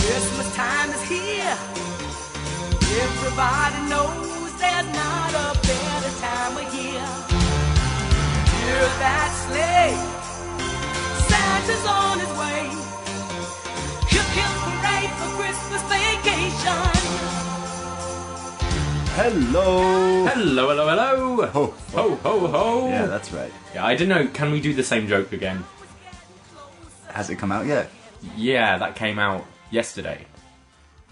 Christmas time is here. Everybody knows there's not a better time of year. Hear that sleigh, Santa's on his way. Hip hip hooray for Christmas vacation. Hello. Hello, hello, hello. Ho, Ho, ho, ho. Yeah, that's right. Yeah, I don't know. Can we do the same joke again? Has it come out yet? Yeah, that came out yesterday.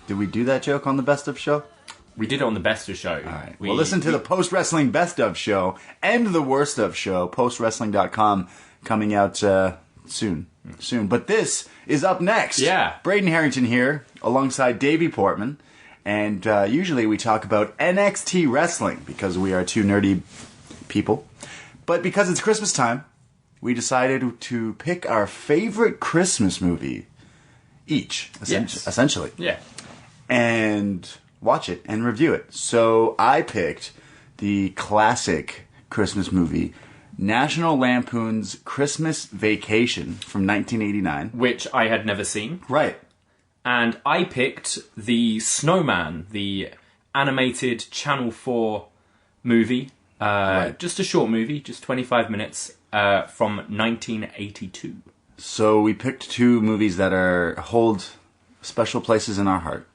Did we do that joke on the Best of show? We did it on the Best of Show. All right. Well, listen to the Post Wrestling Best of show and the Worst of show, postwrestling.com, coming out soon. But this is Up Next. Yeah. Braden Herrington here, alongside Davie Portman. And usually we talk about NXT wrestling because we are two nerdy people. But because it's Christmas time, we decided to pick our favorite Christmas movie each, essentially. Yeah. And watch it and review it. So I picked the classic Christmas movie, National Lampoon's Christmas Vacation from 1989. Which I had never seen. Right. And I picked the Snowman, the animated Channel 4 movie. Right. Just a short movie, just 25 minutes, from 1982. So we picked two movies that hold special places in our heart.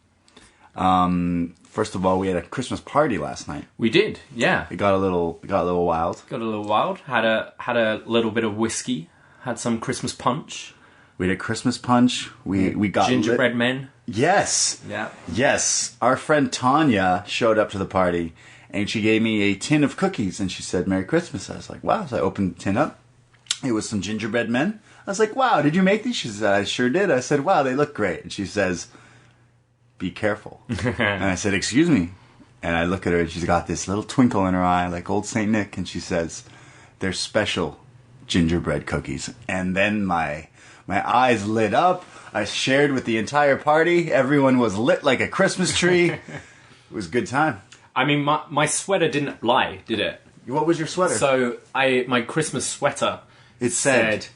First of all, we had a Christmas party last night. We did, yeah. It got a little wild. Got a little wild. Had a little bit of whiskey. Had some Christmas punch. We had a Christmas punch. We got gingerbread men. Yes. Yeah. Yes. Our friend Tanya showed up to the party, and she gave me a tin of cookies, and she said, "Merry Christmas." I was like, "Wow." So I opened the tin up. It was some gingerbread men. I was like, "Wow, did you make these?" She said, "I sure did." I said, "Wow, they look great." And she says, "Be careful." And I said, "Excuse me." And I look at her, and she's got this little twinkle in her eye, like old Saint Nick, and she says, "They're special gingerbread cookies." And then my eyes lit up. I shared with the entire party. Everyone was lit like a Christmas tree. It was a good time. I mean, my sweater didn't lie, did it? What was your sweater? So my Christmas sweater It said,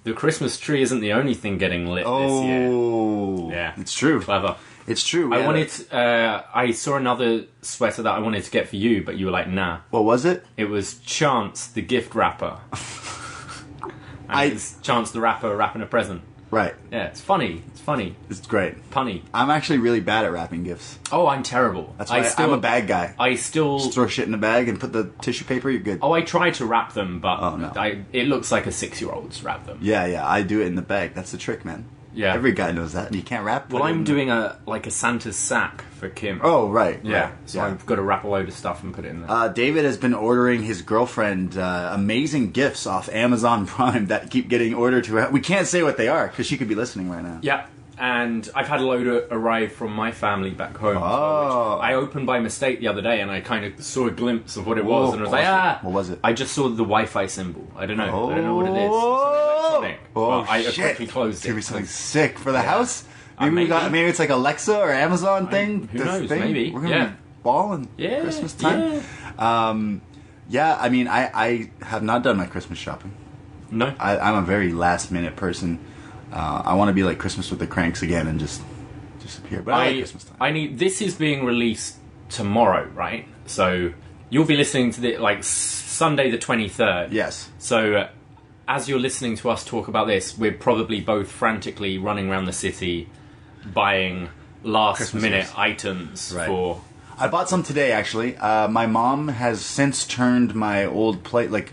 the Christmas tree isn't the only thing getting lit this year. Oh, Yeah. It's true. Clever. It's true. I saw another sweater that I wanted to get for you, but you were like, nah. What was it? It was Chance, the gift wrapper. And it's Chance the rapper wrapping a present. Right. Yeah, it's funny. It's funny. It's great. Punny. I'm actually really bad at wrapping gifts. Oh, I'm terrible. That's why I'm a bag guy. Just throw shit in a bag and put the tissue paper, you're good. Oh, I try to wrap them, but no. it looks like a 6-year-old's wrap them. Yeah, I do it in the bag. That's the trick, man. Yeah. Every guy knows that. You can't wrap. Well, I'm doing a Santa's sack for Kim. Oh, right. Yeah. Right. So I've got to wrap a load of stuff and put it in there. David has been ordering his girlfriend amazing gifts off Amazon Prime that keep getting ordered to her. We can't say what they are because she could be listening right now. Yeah. And I've had a load arrive from my family back home. Oh. Which I opened by mistake the other day, and I kind of saw a glimpse of what it was, and I was like, What was it? I just saw the Wi-Fi symbol. I don't know. I don't know what it is. It's something electronic. Oh, I shit. quickly closed it. It's going to be something sick for the house. Maybe. Maybe it's like Alexa or Amazon thing. Who knows? Maybe. We're going to be balling Christmas time. Yeah. I mean, I have not done my Christmas shopping. No. I'm a very last minute person. I want to be like Christmas with the Cranks again and just disappear. But I like Christmas time. This is being released tomorrow, right? So you'll be listening to the Sunday the 23rd. Yes. So as you're listening to us talk about this, we're probably both frantically running around the city buying last minute items for. I bought some today actually. My mom has since turned my old plate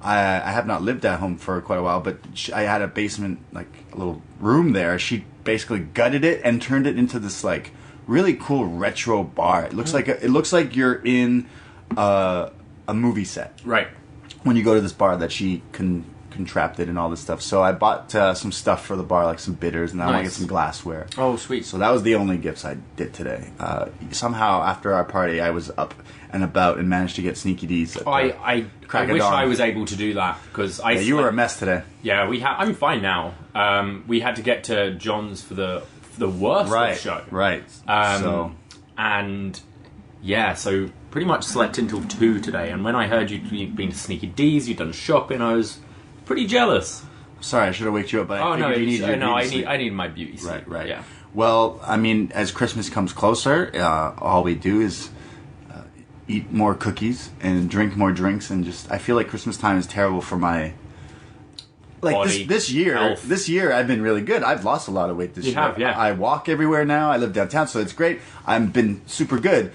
I have not lived at home for quite a while, but I had a basement, like a little room there. She basically gutted it and turned it into this like really cool retro bar. It looks like you're in a movie set, right? When you go to this bar that she contracted and all this stuff. So I bought some stuff for the bar, like some bitters, and I want to get some glassware. Oh, sweet! So that was the only gifts I did today. Somehow after our party, I was up and about and managed to get sneaky D's. I wish I was able to do that because you were a mess today. Yeah, I'm fine now. We had to get to John's for the worst of show. Right. So pretty much slept until 2 today. And when I heard you'd been to Sneaky D's, you'd done shopping, I was pretty jealous. Sorry, I should have waked you up, but I figured you needed your beauty sleep. I need my beauty sleep. Right. Yeah. Well, I mean, as Christmas comes closer, all we do is eat more cookies and drink more drinks, and just I feel like Christmas time is terrible for my body, this year. health. This year I've been really good. I've lost a lot of weight this year. You have, yeah. I walk everywhere now. I live downtown, so it's great. I've been super good,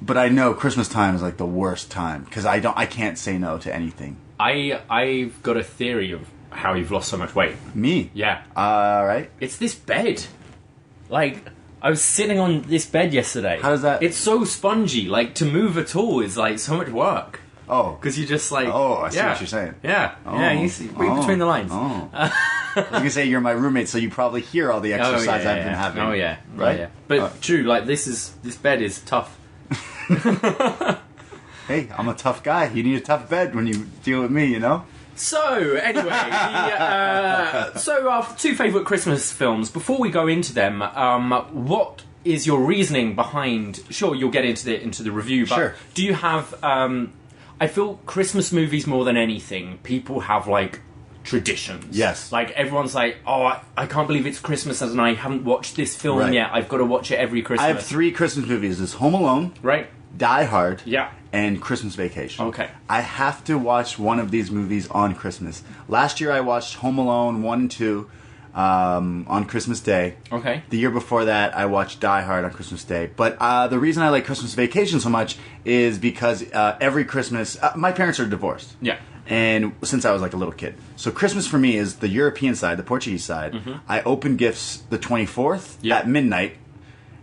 but I know Christmas time is like the worst time because I can't say no to anything. I've got a theory of how you've lost so much weight. Me? Yeah. Right. It's this bed. Like, I was sitting on this bed yesterday. How does that... It's so spongy. Like, to move at all is, like, so much work. Oh. Because you just, like... Oh, I see what you're saying. Yeah. Oh. Yeah, you see, read between the lines. Oh. I was going to say, you're my roommate, so you probably hear all the exercise I've been having. Oh, yeah. Right? Yeah. But, true, like, this bed is tough. Hey, I'm a tough guy. You need a tough bed when you deal with me, you know? So, anyway, our two favourite Christmas films. Before we go into them, what is your reasoning behind... Sure, you'll get into the review, but sure. Do you have... I feel Christmas movies more than anything, people have, like, traditions. Yes. Like, everyone's like, oh, I can't believe it's Christmas and I haven't watched this film yet. I've got to watch it every Christmas. I have 3 Christmas movies. There's Home Alone. Right. Die Hard. Yeah. And Christmas Vacation. Okay. I have to watch one of these movies on Christmas. Last year I watched Home Alone 1 and 2 on Christmas Day. Okay. The year before that I watched Die Hard on Christmas Day. But the reason I like Christmas Vacation so much is because every Christmas... my parents are divorced. Yeah. And since I was like a little kid. So Christmas for me is the European side, the Portuguese side. Mm-hmm. I open gifts the 24th at midnight.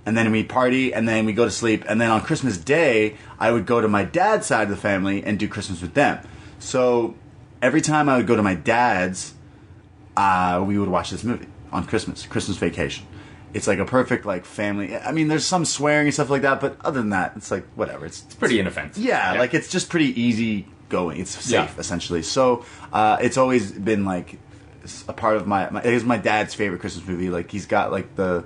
And then we party, and then we go to sleep. And then on Christmas Day, I would go to my dad's side of the family and do Christmas with them. So every time I would go to my dad's, we would watch this movie on Christmas Vacation. It's like a perfect like family. I mean, there's some swearing and stuff like that, but other than that, it's like whatever. It's pretty inoffensive. Yeah, like it's just pretty easy going. It's safe essentially. So it's always been like a part of it's my dad's favorite Christmas movie. Like he's got like the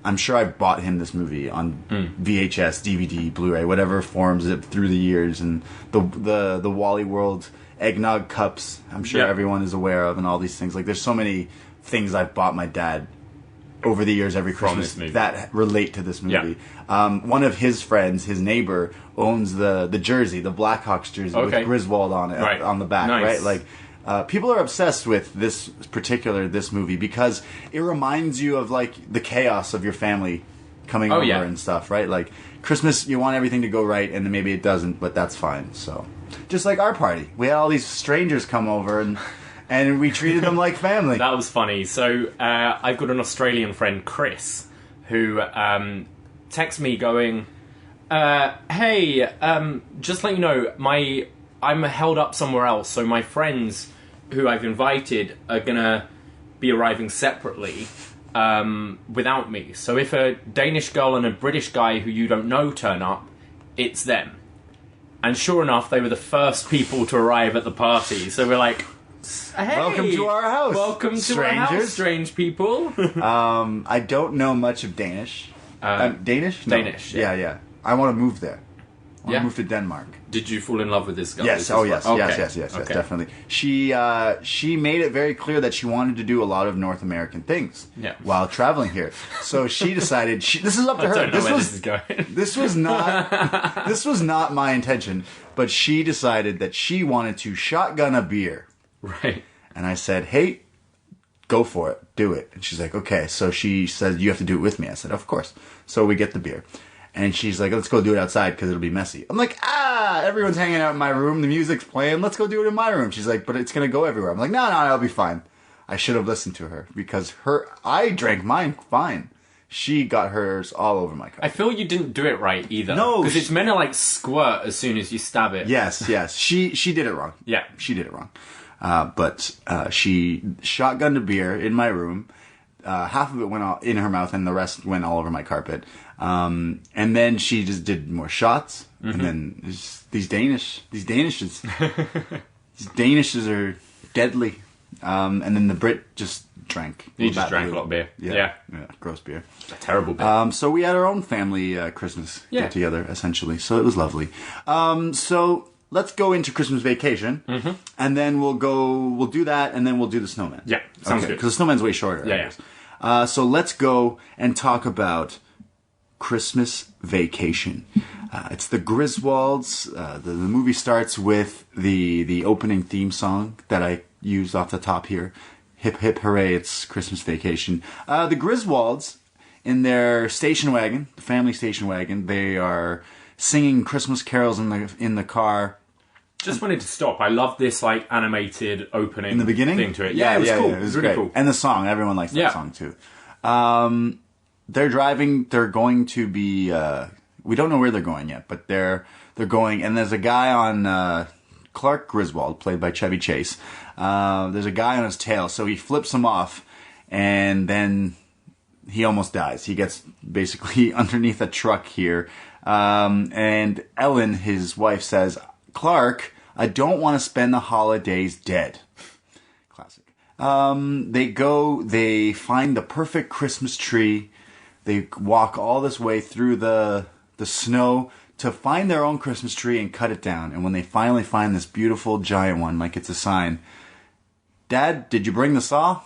I'm sure I bought him this movie on VHS, DVD, Blu-ray, whatever forms it through the years, and the Wally World eggnog cups. I'm sure everyone is aware of, and all these things. Like there's so many things I've bought my dad over the years every Christmas that relate to this movie. Yeah. One of his friends, his neighbor, owns the jersey, the Blackhawks jersey with Griswold on it on the back, right? Like. People are obsessed with this movie because it reminds you of like the chaos of your family coming over and stuff, right? Like Christmas, you want everything to go right, and then maybe it doesn't, but that's fine. So, just like our party, we had all these strangers come over, and we treated them like family. That was funny. So I've got an Australian friend, Chris, who texts me going, "Hey, just let you know, I'm held up somewhere else, so my friends who I've invited are gonna be arriving separately without me. So if a Danish girl and a British guy who you don't know turn up, it's them." And sure enough, they were the first people to arrive at the party. So we're like, "Hey, welcome to our house. Welcome to our house, strange people." I don't know much of Danish. Danish? No. Danish. Yeah. I want to move there. I want to move to Denmark. Did you fall in love with this girl? Yes. Yes, definitely. She made it very clear that she wanted to do a lot of North American things while traveling here. So she decided this is up to her. I don't know where this is going. This was not my intention, but she decided that she wanted to shotgun a beer. Right. And I said, "Hey, go for it. Do it." And she's like, "Okay." So she said, "You have to do it with me." I said, "Of course." So we get the beer. And she's like, "Let's go do it outside because it'll be messy." I'm like, everyone's hanging out in my room. The music's playing. Let's go do it in my room. She's like, "But it's going to go everywhere." I'm like, no, I'll be fine. I should have listened to her because I drank mine fine. She got hers all over my cup. I feel you didn't do it right either. No. Because it's meant to like squirt as soon as you stab it. Yes. She did it wrong. Yeah. She did it wrong. But she shotgunned a beer in my room. Half of it went all in her mouth and the rest went all over my carpet. And then she just did more shots. And then these Danishes are deadly. And then the Brit just drank. He just drank a lot of beer. Yeah. Gross beer. A terrible beer. So we had our own family Christmas get together essentially. So it was lovely. So let's go into Christmas Vacation, and then we'll do that, and then we'll do the Snowman. Yeah, sounds good. Because the Snowman's way shorter. Yeah. So let's go and talk about Christmas Vacation. It's the Griswolds. The movie starts with the opening theme song that I used off the top here. Hip, hip, hooray, it's Christmas Vacation. The Griswolds, in their station wagon, the family station wagon, they are singing Christmas carols in the car. Just wanted to stop. I love this like animated opening In the beginning? thing to it. Yeah, it was cool. Yeah, it was really great. cool. And the song, everyone likes that song too. They're driving, they're going to be, we don't know where they're going yet, but they're going, and there's a guy on, Clark Griswold, played by Chevy Chase. There's a guy on his tail, so he flips him off, and then he almost dies. He gets basically underneath a truck here. And Ellen, his wife, says, Clark, I don't want to spend the holidays dead. Classic. They find the perfect Christmas tree. They walk all this way through the snow to find their own Christmas tree and cut it down. And when they finally find this beautiful giant one, like it's a sign, Dad, did you bring the saw?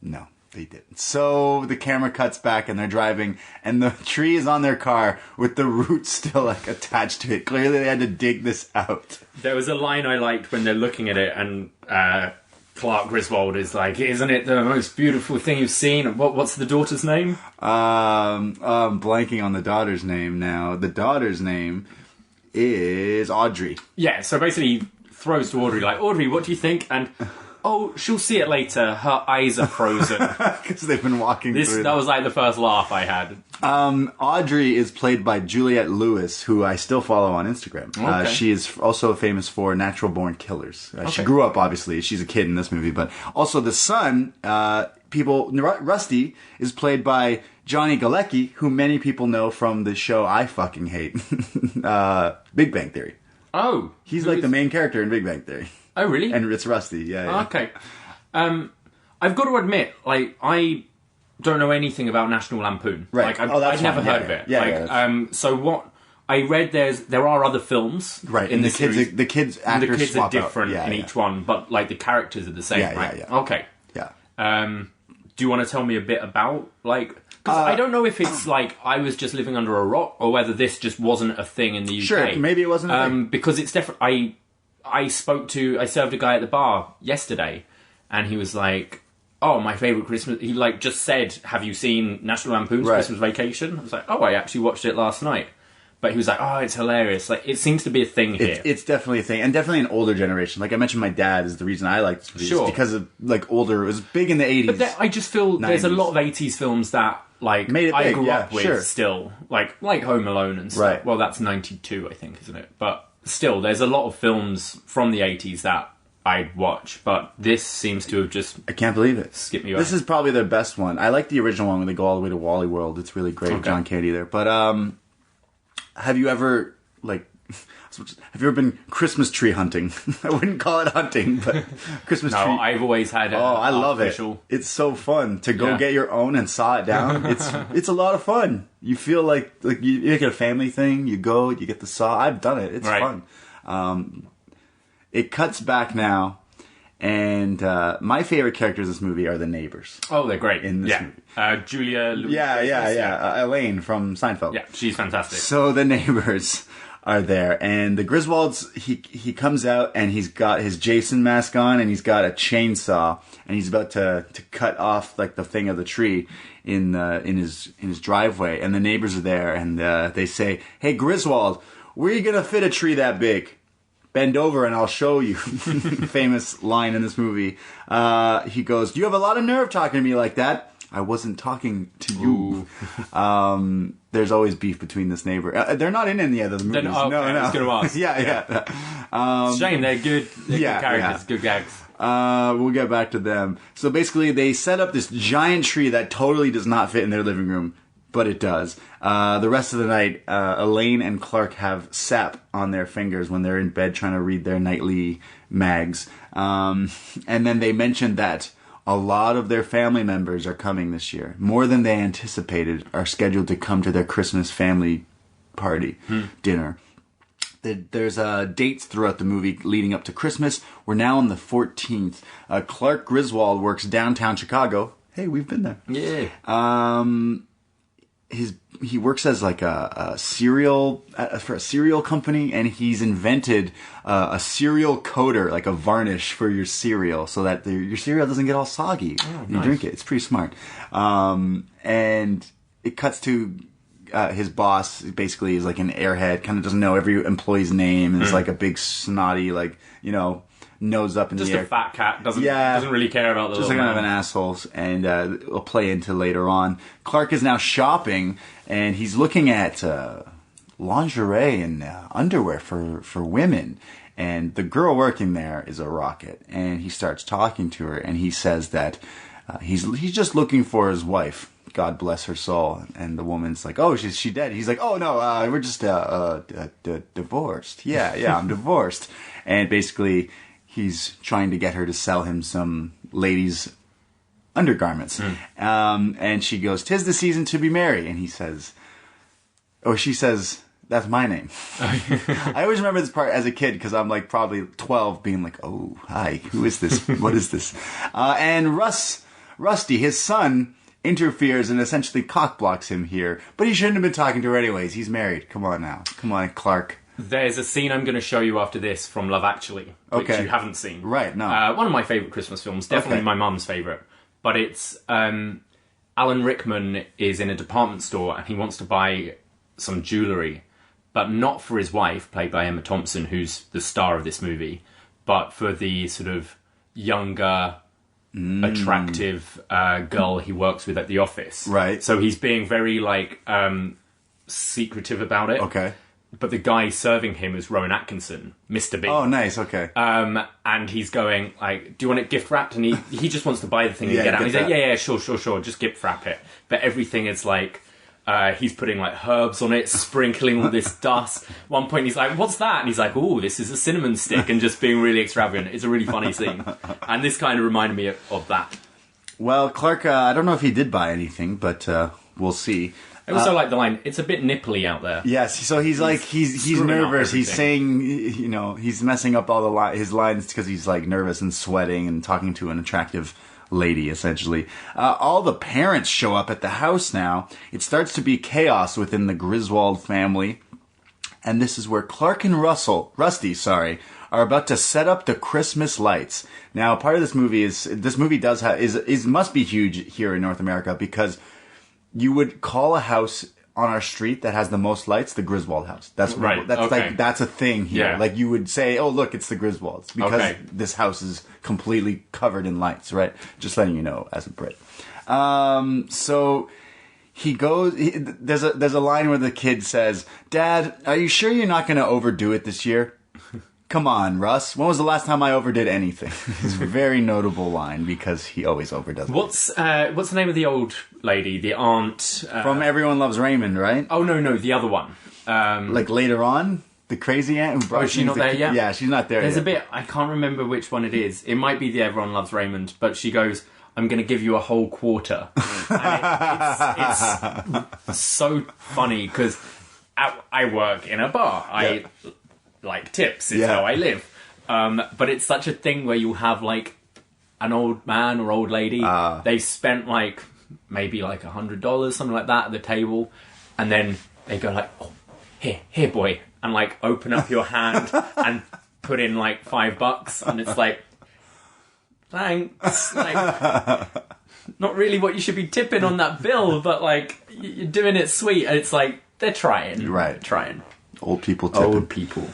No, they didn't. So the camera cuts back and they're driving, and the tree is on their car with the roots still like attached to it. Clearly they had to dig this out. There was a line I liked when they're looking at it, and Clark Griswold is like, "Isn't it the most beautiful thing you've seen?" What's the daughter's name? I'm blanking on the daughter's name now. The daughter's name is Audrey. Yeah, so basically he throws to Audrey like, "Audrey, what do you think?" And oh, she'll see it later. Her eyes are frozen. Because they've been walking through. That was like the first laugh I had. Audrey is played by Juliette Lewis, who I still follow on Instagram. Okay. She is also famous for Natural Born Killers. She Okay. grew up, obviously. She's a kid in this movie. But also the son, Rusty, is played by Johnny Galecki, who many people know from the show I fucking hate, Big Bang Theory. Oh. He's like the main character in Big Bang Theory. Oh, really? And it's Rusty, yeah. Okay. I've got to admit, like, I don't know anything about National Lampoon. Right. Like, Oh, that's I'd never fine. heard of it. Yeah, like, so what I read, there are other films. Right, in and the the kids, series. the kids And actors the kids are swap out. different Yeah, in yeah. each one, but like the characters are the same, Yeah, right? yeah. Okay. Yeah. Do you want to tell me a bit about, like... Because I don't know if it's like I was just living under a rock or whether this just wasn't a thing in the UK. Sure, maybe it wasn't a thing. Because it's definitely... I served a guy at the bar yesterday, and he was like, "Oh, my favourite Christmas..." He like just said, "Have you seen National Lampoon's Right. Christmas Vacation?" I was like, "Oh, I actually watched it last night." But he was like, "Oh, it's hilarious." Like, it seems to be a thing here. It's definitely a thing, and definitely an older generation. Like I mentioned, my dad is the reason I like this movie. Sure. It's because of like older. It was big in the 80s. But I just feel there's a 90s. lot of 80s films that like Made it I big, grew yeah, up with sure. still, like Home Alone and stuff. Right. Well, that's 92, I think, isn't it? But still, there's a lot of films from the 80s that I'd watch, but this seems to have just I can't believe it. skipped me This over. is probably their best one. I like the original one when they go all the way to Wally World. It's really great. Okay. John Candy there. But have you ever have you ever been Christmas tree hunting? I wouldn't call it hunting, but Christmas No, tree. I've always had. I love artificial... it. It's so fun to go Yeah. get your own and saw it down. It's a lot of fun. You feel like you make it a family thing. You go, you get the saw. I've done it. It's Right. fun. It cuts back now, and my favorite characters in this movie are the neighbors. Oh, they're great. In this movie. Julia Louis Yeah. Elaine from Seinfeld. Yeah, she's fantastic. So the neighbors are there, and the Griswolds, he comes out and he's got his Jason mask on and he's got a chainsaw and he's about to cut off like the thing of the tree in his driveway, and the neighbors are there and they say, "Hey Griswold, where are you gonna fit a tree that big? Bend over and I'll show you." Famous line in this movie. He goes, "You have a lot of nerve talking to me like that." I wasn't talking to you. There's always beef between this neighbor. They're not in any other movies. Okay, No. I was going to ask. Yeah. Shame, they're good. They're yeah, good characters, yeah. good gags. We'll get back to them. So basically, they set up this giant tree that totally does not fit in their living room, but it does. The rest of the night, Elaine and Clark have sap on their fingers when they're in bed trying to read their nightly mags. And then they mentioned that a lot of their family members are coming this year. More than they anticipated are scheduled to come to their Christmas family party dinner. There's dates throughout the movie leading up to Christmas. We're now on the 14th. Clark Griswold works downtown Chicago. Hey, we've been there. Yeah. He works as like a cereal for a cereal company, and he's invented a cereal coater, like a varnish for your cereal, so that your cereal doesn't get all soggy when you drink it. It's pretty smart. And it cuts to his boss. Basically, is like an airhead, kind of doesn't know every employee's name, and is like a big snotty, like nose up in just the air. Just a fat cat. Doesn't really care about the just little kind of man. an asshole, and it'll play into later on. Clark is now shopping, and he's looking at lingerie and underwear for women. And the girl working there is a rocket, and he starts talking to her, and he says that he's just looking for his wife. God bless her soul. And the woman's like, "Oh, she's dead." He's like, "Oh no, we're just divorced." Yeah, I'm divorced. And basically, he's trying to get her to sell him some ladies' undergarments. And she goes, "'Tis the season to be merry." And he says, she says, "That's my name." I always remember this part as a kid because I'm like probably 12 being like, "Oh, hi, who is this? What is this?" And Rusty, his son, interferes and essentially cockblocks him here. But he shouldn't have been talking to her anyways. He's married. Come on now. Come on, Clark. There's a scene I'm going to show you after this from Love Actually, which you haven't seen. Right, no. One of my favourite Christmas films, definitely my mum's favourite. But it's Alan Rickman is in a department store and he wants to buy some jewellery, but not for his wife, played by Emma Thompson, who's the star of this movie, but for the sort of younger, attractive girl he works with at the office. Right. So he's being very, secretive about it. Okay. But the guy serving him is Rowan Atkinson, Mr. Bean. Oh, nice, okay. And he's going, do you want it gift wrapped? And he just wants to buy the thing and get out. And he's like, yeah, sure, just gift wrap it. But everything is he's putting herbs on it, sprinkling all this dust. One point he's like, "What's that?" And he's like, "Oh, this is a cinnamon stick," and just being really extravagant. It's a really funny scene. And this kind of reminded me of that. Well, Clark, I don't know if he did buy anything, but we'll see. I also like the line, "It's a bit nipply out there." Yes, so he's nervous. He's saying, he's messing up all his lines because he's nervous and sweating and talking to an attractive lady, essentially. All the parents show up at the house now. It starts to be chaos within the Griswold family. And this is where Clark and Rusty, are about to set up the Christmas lights. Now, part of this movie must be huge here in North America because you would call a house on our street that has the most lights the Griswold house. That's right. That's a thing here. Yeah. You would say, "Oh, look, it's the Griswolds," because this house is completely covered in lights, right? Just letting you know as a Brit. So he goes. There's a line where the kid says, "Dad, are you sure you're not going to overdo it this year?" Come on, Russ. When was the last time I overdid anything? It's a very notable line because he always overdoes it. What's the name of the old lady? The aunt from Everyone Loves Raymond, right? Oh no, the other one. Later on, the crazy aunt. Oh, is she not there yet? Yeah, she's not there. There's yet. a bit. I can't remember which one it is. It might be the Everyone Loves Raymond, but she goes, "I'm going to give you a whole quarter." And it's so funny because I work in a bar. I like tips. It's how I live. But it's such a thing where you have an old man or old lady. They've spent maybe $100, something like that, at the table, and then they go "Oh, here, boy," and open up your hand and put in $5, and it's thanks. Not really what you should be tipping on that bill, but you're doing it sweet, and it's they're trying. Right. They're trying. Old people tipping. Old people.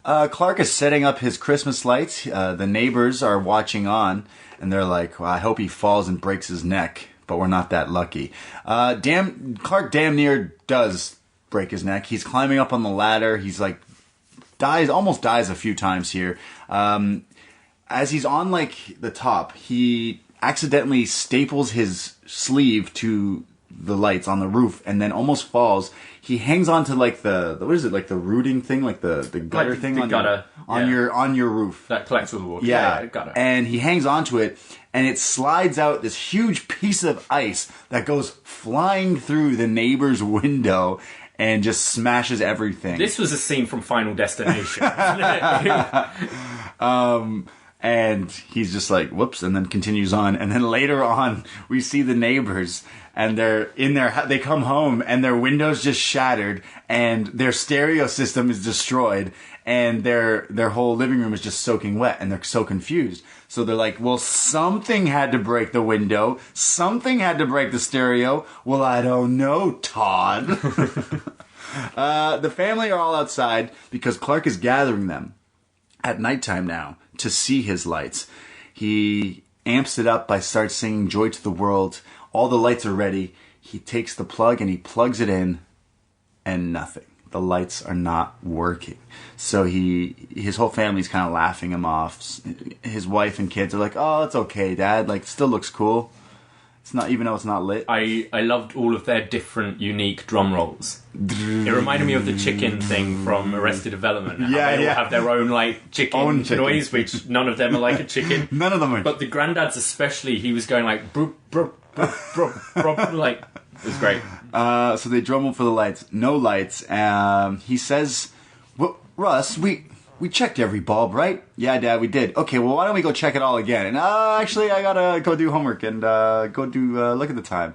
Clark is setting up his Christmas lights. The neighbors are watching on, and they're like, "Well, I hope he falls and breaks his neck, but we're not that lucky." Clark damn near does break his neck. He's climbing up on the ladder. He's almost dies a few times here. As he's on the top, he accidentally staples his sleeve to the lights on the roof and then almost falls. He hangs on to the what is it, the rooting thing, the gutter thing on your roof that collects all the water. Yeah, gutter. And he hangs onto it, and it slides out this huge piece of ice that goes flying through the neighbor's window, and just smashes everything. This was a scene from Final Destination. And he's just like, whoops, and then continues on. And then later on, we see the neighbors, and they come home, and their windows just shattered, and their stereo system is destroyed, and their whole living room is just soaking wet, and they're so confused. So they're like, well, something had to break the window, something had to break the stereo. Well, I don't know, Todd. The family are all outside because Clark is gathering them at nighttime now to see his lights. He amps it up by starts singing Joy to the World. All the lights are ready. He takes the plug and he plugs it in, and nothing. The lights are not working. So his whole family's kind of laughing him off. His wife and kids are like, oh, it's okay, Dad. Like, it still looks cool. It's not, even though it's not lit. I loved all of their different, unique drum rolls. It reminded me of the chicken thing from Arrested Development. How they all have their own, like, chicken noise, which none of them are like a chicken. None of them are. But the granddad's especially, he was going like, broop, broop, broop, broop, broop, like, it was great. So they drum for the lights. No lights. He says, well, Russ, we checked every bulb, right? Yeah, Dad, we did. Okay, well, why don't we go check it all again? And actually, I gotta go do homework and go do look at the time.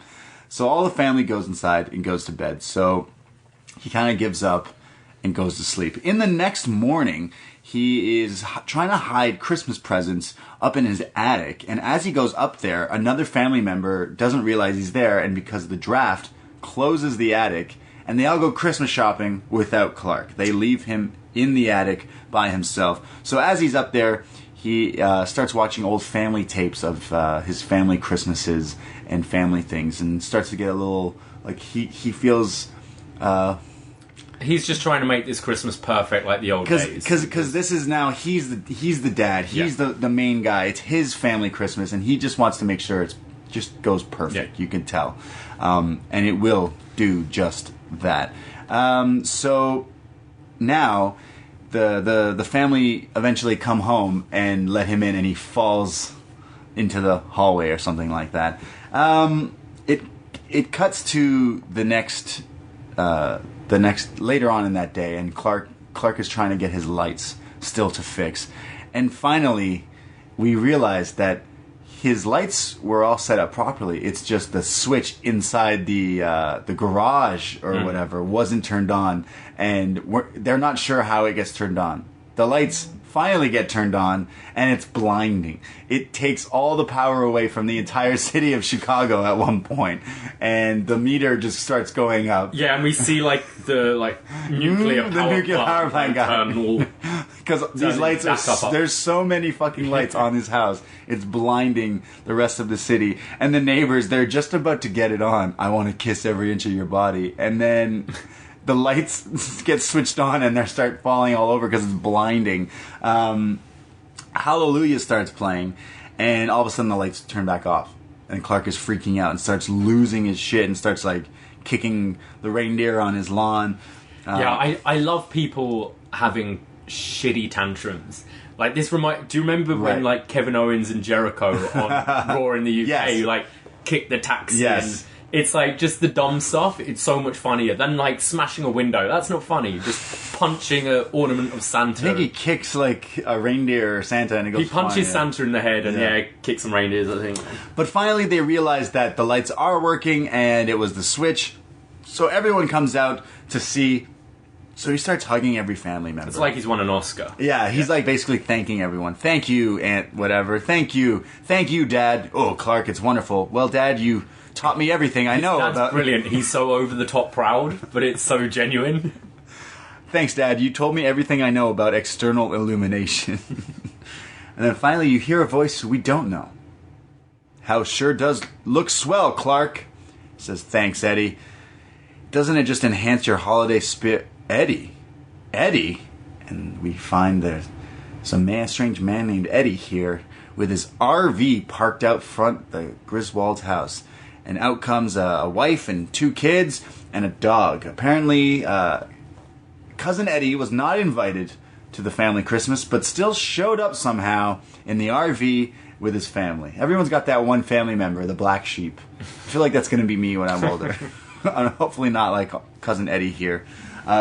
So all the family goes inside and goes to bed. So he kind of gives up and goes to sleep. In the next morning, he is trying to hide Christmas presents up in his attic. And as he goes up there, another family member doesn't realize he's there, and because of the draft, closes the attic. And they all go Christmas shopping without Clark. They leave him in the attic by himself. So as he's up there, he starts watching old family tapes of his family Christmases and family things, and starts to get a little, like, he feels... He's just trying to make this Christmas perfect like the old days. Because this is now, he's the dad. He's the main guy. It's his family Christmas, and he just wants to make sure it just goes perfect. You can tell. And it will do just that. So now the family eventually come home and let him in, and he falls into the hallway or something like that. It cuts to the next later on in that day, and Clark is trying to get his lights still to fix, and finally we realize that his lights were all set up properly. It's just the switch inside the garage or whatever wasn't turned on, and they're not sure how it gets turned on. The lights finally get turned on, and it's blinding. It takes all the power away from the entire city of Chicago at one point, and the meter just starts going up. Yeah, and we see the nuclear power plant guy. Because these lights are, there's so many fucking lights on this house. It's blinding the rest of the city. And the neighbors, they're just about to get it on. I want to kiss every inch of your body. And then the lights get switched on and they start falling all over because it's blinding. Hallelujah starts playing, and all of a sudden the lights turn back off. And Clark is freaking out and starts losing his shit and starts like kicking the reindeer on his lawn. I love people having shitty tantrums. Like this do you remember when like Kevin Owens and Jericho on Raw in the UK like kicked the taxi and it's like just the dumb stuff. It's so much funnier than like smashing a window. That's not funny. Just punching an ornament of Santa. I think he kicks like a reindeer or Santa and it goes. He punches Santa in the head and kicks some reindeers, I think. But finally they realize that the lights are working and it was the switch. So everyone comes out to see. So he starts hugging every family member. It's like he's won an Oscar. Yeah, he's like basically thanking everyone. Thank you, Aunt whatever. Thank you, Dad. Oh, Clark, it's wonderful. Well, Dad, you taught me everything I know about... That's brilliant. He's so over the top proud, but it's so genuine. Thanks, Dad. You told me everything I know about external illumination. And then finally you hear a voice we don't know. How sure does look swell, Clark. Says, thanks, Eddie. Doesn't it just enhance your holiday spirit? Eddie? And we find there's some strange man named Eddie here with his RV parked out front the Griswold's house. And out comes a wife and 2 kids and a dog. Apparently, Cousin Eddie was not invited to the family Christmas, but still showed up somehow in the RV with his family. Everyone's got that one family member, the black sheep. I feel like that's going to be me when I'm older. hopefully not like Cousin Eddie here.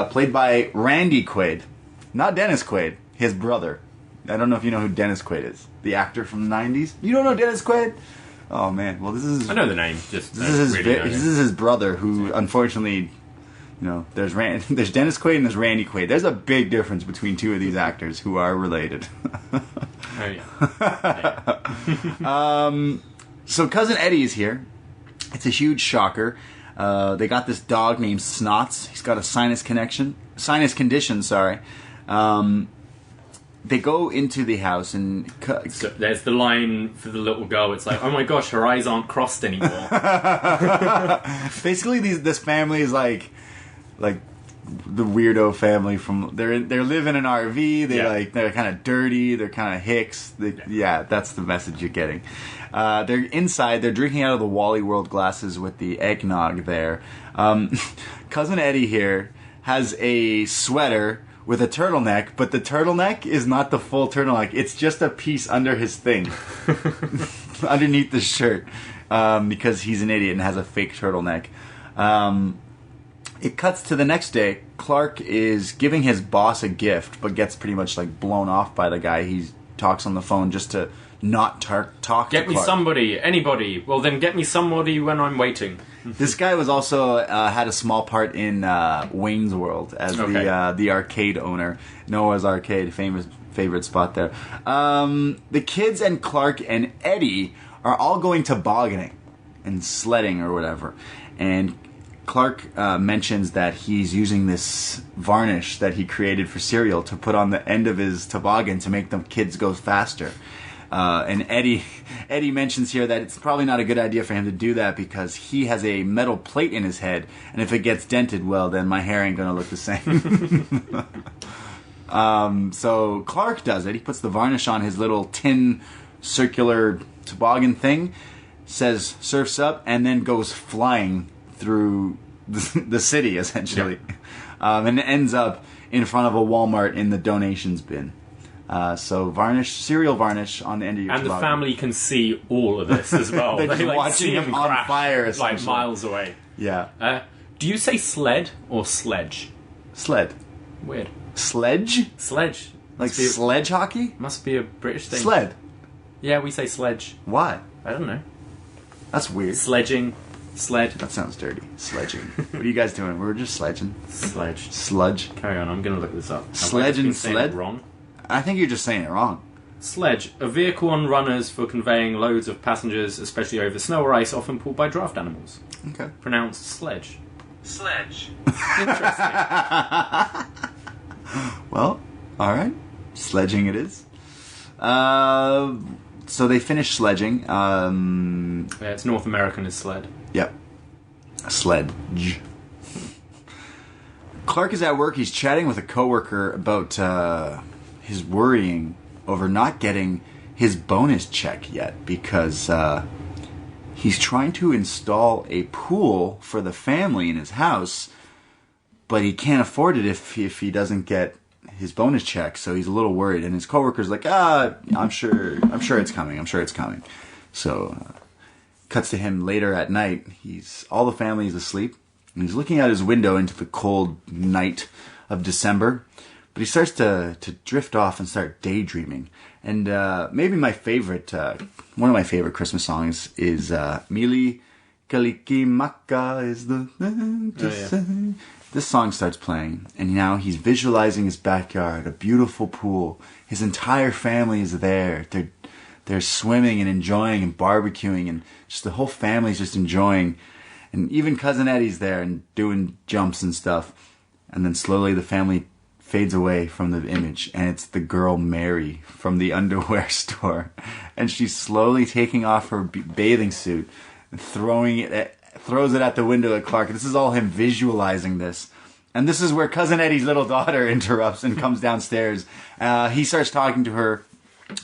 Played by Randy Quaid. Not Dennis Quaid, his brother. I don't know if you know who Dennis Quaid is. The actor from the 90s. You don't know Dennis Quaid? Oh, man. Well, this is... I know the name. Just this is his brother who, unfortunately... there's Dennis Quaid and there's Randy Quaid. There's a big difference between two of these actors who are related. Oh, yeah. So Cousin Eddie is here. It's a huge shocker. They got this dog named Snots. He's got a sinus condition. They go into the house and... So there's the line for the little girl. It's like, oh my gosh, her eyes aren't crossed anymore. Basically, this family is like the weirdo family from... They live in an RV. They're kind of dirty. They're kind of hicks. That's the message you're getting. They're inside. They're drinking out of the Wally World glasses with the eggnog there. Cousin Eddie here has a sweater with a turtleneck, but the turtleneck is not the full turtleneck. It's just a piece under his thing, underneath the shirt, because he's an idiot and has a fake turtleneck. It cuts to the next day. Clark is giving his boss a gift, but gets pretty much like blown off by the guy. He talks on the phone just to not talk to Clark. Get me somebody, anybody. Well, then get me somebody when I'm waiting. This guy was also had a small part in Wayne's World as the arcade owner. Noah's Arcade, famous favorite spot there. The kids and Clark and Eddie are all going tobogganing and sledding or whatever. And Clark mentions that he's using this varnish that he created for cereal to put on the end of his toboggan to make the kids go faster. And Eddie mentions here that it's probably not a good idea for him to do that because he has a metal plate in his head, and if it gets dented, well, then my hair ain't gonna look the same. So Clark does it. He puts the varnish on his little tin circular toboggan thing, says surfs up, and then goes flying through the city, essentially. Yep. And ends up in front of a Walmart in the donations bin. So cereal varnish on the end of your toboggan. And the family can see all of this as well. They're just watching him on fire, like miles away. Yeah. Do you say sled or sledge? Sled. Weird. Sledge? Sledge. Like sledge hockey? Must be a British thing. Sled. Yeah, we say sledge. Why? I don't know. That's weird. Sledging. Sled. That sounds dirty. Sledging. What are you guys doing? We're just sledging. Sledge. Sludge. Carry on, I'm going to look this up. Sledge and sled? Wrong. I think you're just saying it wrong. Sledge. A vehicle on runners for conveying loads of passengers, especially over snow or ice, often pulled by draft animals. Okay. Pronounced sledge. Sledge. Interesting. Well, alright. Sledging it is. So they finish sledging. Yeah, it's North American as sled. Yep. Sledge. Clark is at work. He's chatting with a coworker about his worrying over not getting his bonus check yet because he's trying to install a pool for the family in his house, but he can't afford it if he doesn't get his bonus check. So he's a little worried, and his coworker's like, I'm sure it's coming. So cuts to him later at night. All the family is asleep, and he's looking out his window into the cold night of December. But he starts to drift off and start daydreaming. And maybe one of my favorite Christmas songs is Mili Kalikimaka is the... This song starts playing, and now he's visualizing his backyard, a beautiful pool. His entire family is there. They're swimming and enjoying and barbecuing, and just the whole family's just enjoying. And even Cousin Eddie's there and doing jumps and stuff. And then slowly the family fades away from the image, and it's the girl Mary from the underwear store. And she's slowly taking off her bathing suit and throws it at the window at Clark. This is all him visualizing this. And this is where Cousin Eddie's little daughter interrupts and comes downstairs. He starts talking to her,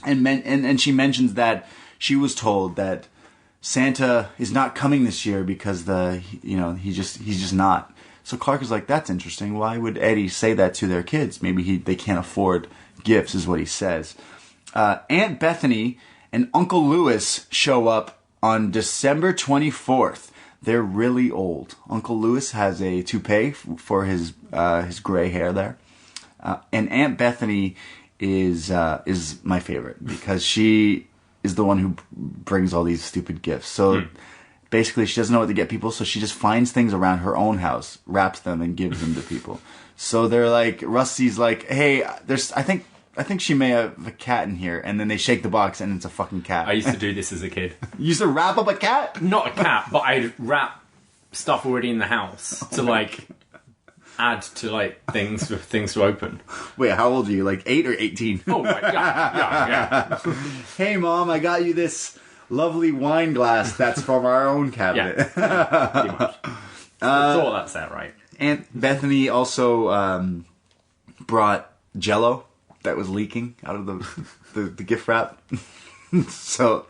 and she mentions that she was told that Santa is not coming this year because he's just not. So Clark is like, that's interesting. Why would Eddie say that to their kids? Maybe they can't afford gifts, is what he says. Aunt Bethany and Uncle Louis show up on December 24th. they're really old. Uncle Louis has a toupee for his gray hair there. And Aunt Bethany is my favorite because she is the one who brings all these stupid gifts. So basically she doesn't know what to get people, so she just finds things around her own house, wraps them, and gives them to people. So they're like, Rusty's like, hey, I think she may have a cat in here, and then they shake the box and it's a fucking cat. I used to do this as a kid. You used to wrap up a cat? Not a cat, but I'd wrap stuff already in the house to like add to like things for things to open. Wait, how old are you? Like 8 or 18? Oh my god! Yeah. Hey mom, I got you this lovely wine glass that's from our own cabinet. Yeah, pretty much. I thought that's that right. Aunt Bethany also brought Jell-O that was leaking out of the gift wrap. So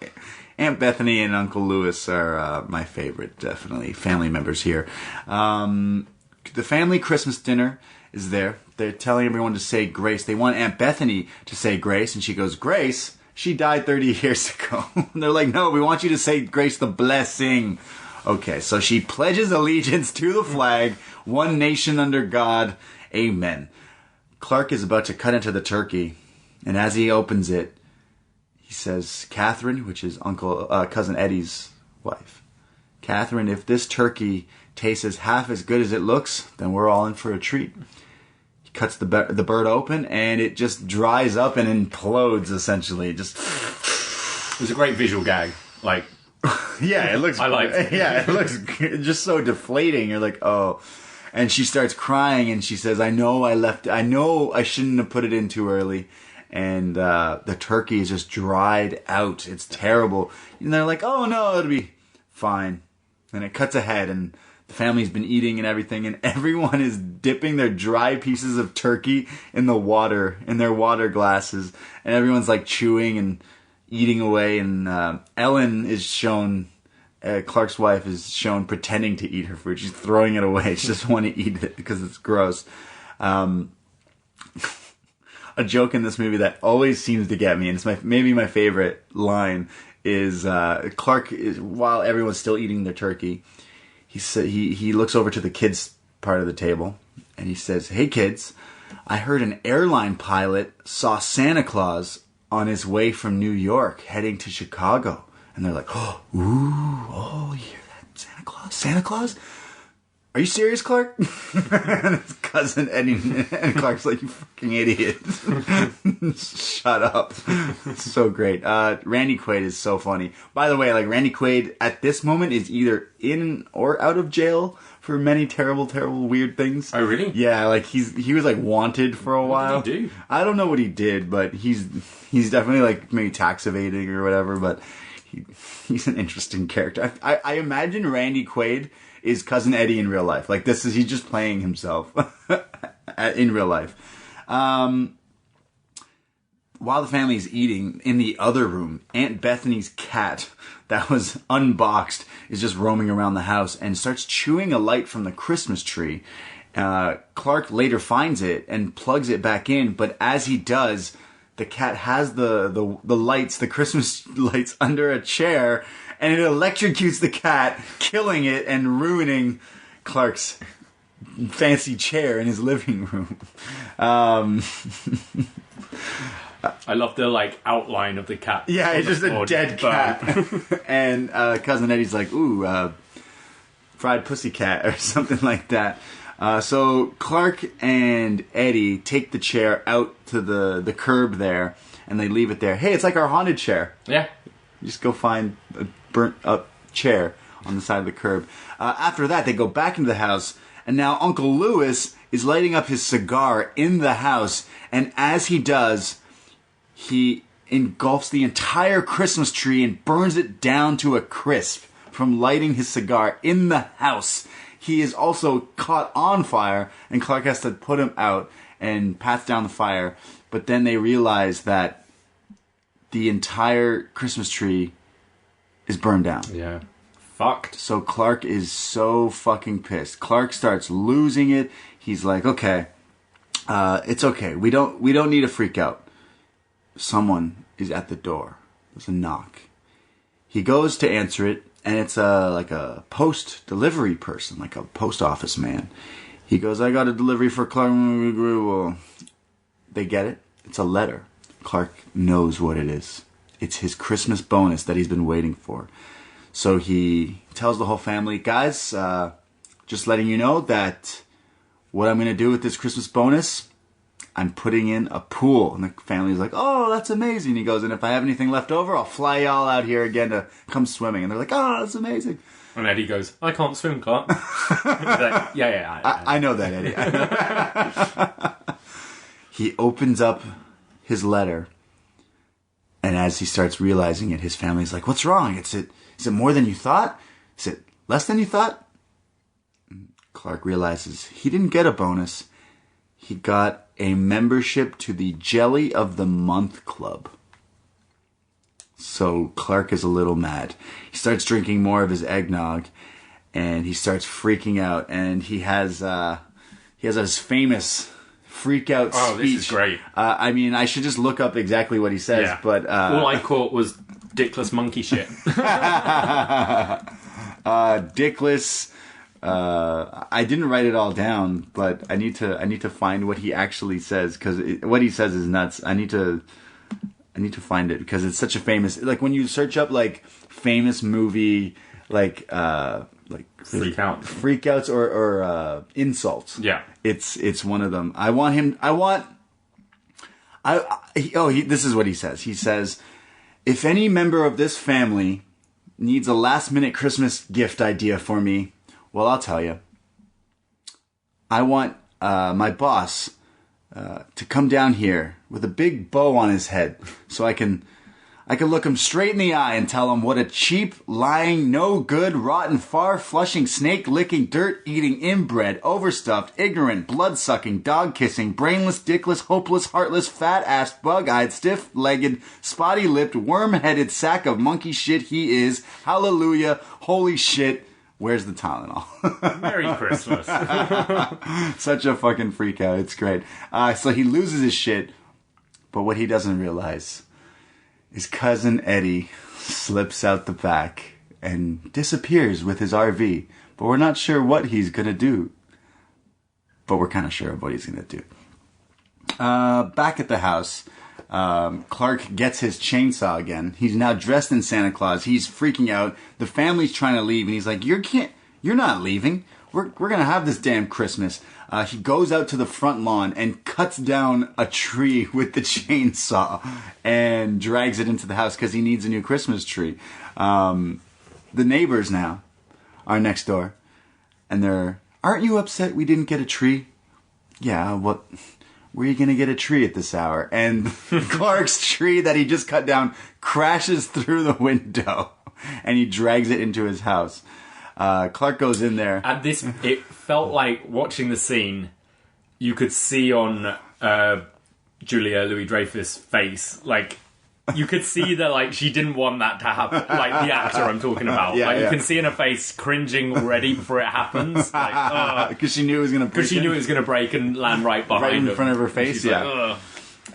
Aunt Bethany and Uncle Louis are my favorite, definitely, family members here. The family Christmas dinner is there. They're telling everyone to say grace. They want Aunt Bethany to say grace, and she goes, Grace? She died 30 years ago. And they're like, no, we want you to say grace the blessing. Okay, so she pledges allegiance to the flag, one nation under God, amen. Clark is about to cut into the turkey, and as he opens it, he says, Catherine, which is cousin Eddie's wife, Catherine, if this turkey tastes half as good as it looks, then we're all in for a treat. He cuts the bird open, and it just dries up and implodes, essentially. It was a great visual gag. Like, yeah, it looks. I liked it. Yeah, it looks just so deflating. You're like, oh. And she starts crying, and she says, I know I shouldn't have put it in too early. And the turkey is just dried out. It's terrible. And they're like, oh no, it'll be fine. And it cuts ahead, and the family's been eating and everything, and everyone is dipping their dry pieces of turkey in the water, in their water glasses. And everyone's like chewing and eating away. And Ellen is shown... Clark's wife is shown pretending to eat her food. She's throwing it away. She doesn't want to eat it because it's gross. A joke in this movie that always seems to get me, and it's maybe my favorite line, is Clark, while everyone's still eating their turkey, he looks over to the kids' part of the table, and he says, hey kids, I heard an airline pilot saw Santa Claus on his way from New York heading to Chicago. And they're like, oh, ooh, you hear that? Santa Claus? Santa Claus? Are you serious, Clark? And his cousin Eddie and Clark's like, you fucking idiot. Shut up. It's so great. Randy Quaid is so funny. By the way, like Randy Quaid at this moment is either in or out of jail for many terrible, terrible, weird things. Oh, really? Yeah, like he was like wanted for a while. What did he do? I don't know what he did, but he's definitely like maybe tax evading or whatever, but he's an interesting character. I imagine Randy Quaid is Cousin Eddie in real life. Like he's just playing himself in real life. While the family is eating, in the other room, Aunt Bethany's cat that was unboxed is just roaming around the house and starts chewing a light from the Christmas tree. Clark later finds it and plugs it back in, but as he does, the cat has the lights, the Christmas lights, under a chair, and it electrocutes the cat, killing it and ruining Clark's fancy chair in his living room. I love the like outline of the cat. Yeah, it's just a dead cat. And Cousin Eddie's like, ooh, fried pussycat or something like that. So Clark and Eddie take the chair out to the curb there, and they leave it there. Hey, it's like our haunted chair. Yeah. You just go find a burnt up chair on the side of the curb. After that, they go back into the house, and now Uncle Louis is lighting up his cigar in the house, and as he does, he engulfs the entire Christmas tree and burns it down to a crisp from lighting his cigar in the house. He is also caught on fire, and Clark has to put him out and pats down the fire. But then they realize that the entire Christmas tree is burned down. Yeah. Fucked. So Clark is so fucking pissed. Clark starts losing it. He's like, okay, it's okay. We don't need to freak out. Someone is at the door. There's a knock. He goes to answer it, and it's like a post delivery person, like a post office man. He goes, I got a delivery for Clark. They get it. It's a letter. Clark knows what it is. It's his Christmas bonus that he's been waiting for. So he tells the whole family, guys, just letting you know that what I'm going to do with this Christmas bonus, I'm putting in a pool. And the family's like, oh, that's amazing. He goes, and if I have anything left over, I'll fly y'all out here again to come swimming. And they're like, oh, that's amazing. And Eddie goes, I can't swim, Clark. He's like, yeah. I know that, Eddie. He opens up his letter, and as he starts realizing it, his family's like, what's wrong? Is it more than you thought? Is it less than you thought? Clark realizes he didn't get a bonus. He got a membership to the Jelly of the Month Club. So Clark is a little mad. He starts drinking more of his eggnog, and he starts freaking out. And he has his famous freak out speech. Oh, this is great. I mean, I should just look up exactly what he says, but all I caught was dickless monkey shit. Dickless. I didn't write it all down, but I need to find what he actually says, because what he says is nuts. I need to find it because it's such a famous. Like when you search up like famous movie like freakouts or insults. Yeah, it's one of them. This is what he says. He says, if any member of this family needs a last minute Christmas gift idea for me, well, I'll tell you. I want my boss to come down here with a big bow on his head so I can look him straight in the eye and tell him what a cheap, lying, no good, rotten, far-flushing, snake-licking, dirt-eating, inbred, overstuffed, ignorant, blood-sucking, dog-kissing, brainless, dickless, hopeless, heartless, fat-assed, bug-eyed, stiff-legged, spotty-lipped, worm-headed sack of monkey shit he is. Hallelujah. Holy shit. Where's the Tylenol? Merry Christmas. Such a fucking freak out. It's great. So he loses his shit, but what he doesn't realize is cousin Eddie slips out the back and disappears with his RV. But we're not sure what he's going to do. But we're kind of sure of what he's going to do. Back at the house, Clark gets his chainsaw again. He's now dressed in Santa Claus. He's freaking out. The family's trying to leave, and he's like, you're not leaving. We're going to have this damn Christmas. He goes out to the front lawn and cuts down a tree with the chainsaw and drags it into the house because he needs a new Christmas tree. The neighbors now are next door, and aren't you upset we didn't get a tree? Yeah, what? Where are you going to get a tree at this hour? And Clark's tree that he just cut down crashes through the window, and he drags it into his house. Clark goes in there. It felt like watching the scene, you could see on Julia Louis-Dreyfus' face, like, you could see that, like, she didn't want that to happen. Like, the actor I'm talking about. Yeah, you can see in her face cringing already before it happens. Like, because she knew it was going to break. Because she knew it was going to break and land right behind right in her. front of her face, She's yeah.